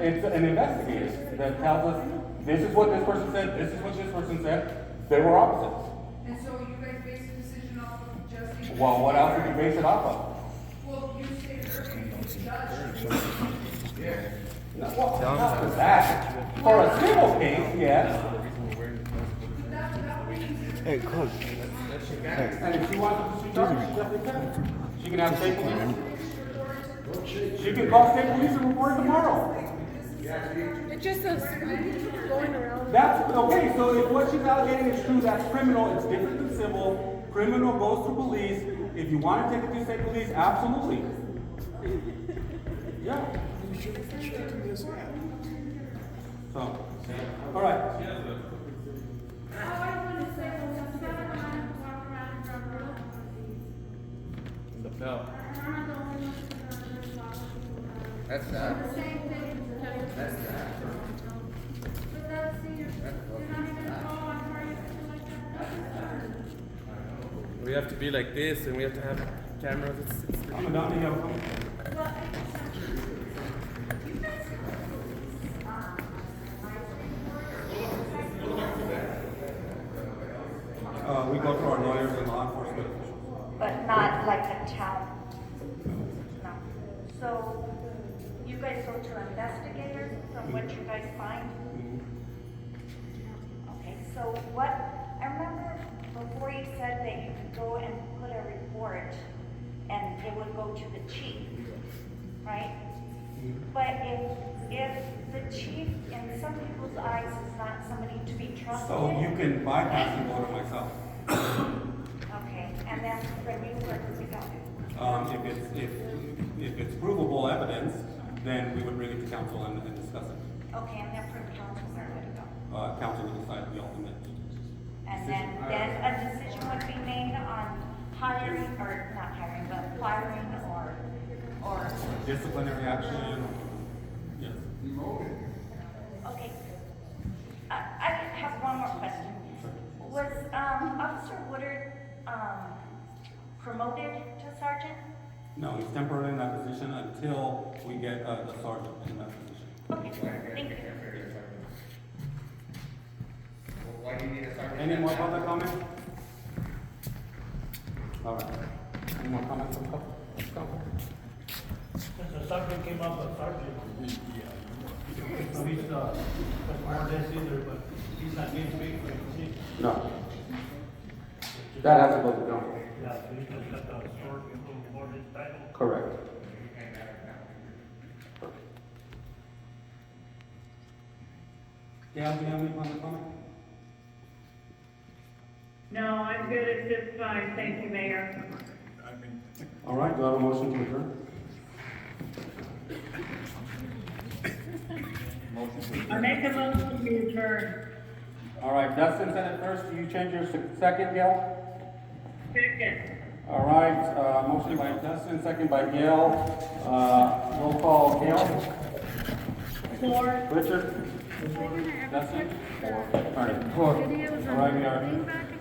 It's an investigator that tells us, this is what this person said, this is what this person said. They were opposites. And so you guys base a decision off of just. Well, what else would you base it off of? Well, you stated earlier, the judge. No, well, not for that. For a civil case, yes. Hey, coach. And if she wants to pursue charges, she definitely can. She can have state police. She can call state police and report it tomorrow. It's just a going around. That's, okay, so if what she's alleging is true, that's criminal, it's different than civil. Criminal goes to police. If you want to take it to state police, absolutely. Yeah. So, all right. All I want to say was, I'm gonna walk around and drum roll. The bell. I'm not the only one who's gonna do lots of people that- That's sad. The same thing. That's sad. But that's, see, you're not even on party like that. We have to be like this, and we have to have cameras. It's I'm done, you know. We go through our lawyers and law enforcement officials. But not like a town. No. So you guys go to investigators from what you guys find? Okay, so what, I remember before you said that you could go and put a report and it would go to the chief, right? But if the chief in some people's eyes is not somebody to be trusted. So you can bypass and go to myself. Okay, and then from you, where does it go? If it's provable evidence, then we would bring it to council and discuss it. Okay, and then from council, where would it go? Council will decide the ultimate. And then a decision would be made on hiring, or not hiring, but firing or, Disciplinary action, yes. okay. I have one more question. Was, Officer Woodard, promoted to sergeant? No, he's temporarily in that position until we get the sergeant in that position. Okay, thank you. Why do you need a sergeant? Any more public comment? All right. Any more comments from couple? Since the sergeant came up, a sergeant. So he's, that's more or less either, but he's not getting paid for it. No. That has to go to council. Yeah, so he just got the sword for his title. Correct. Gail, do you have any public comment? No, I'm good at this time, thank you, Mayor. All right, do I have a motion to adjourn? I make a motion to adjourn. All right, Dustin said it first. Do you change your second, Gail? Second. All right, motion by Dustin, second by Gail. Roll call, Gail. 4. Richard? Dustin? 4. All right. All right, we are.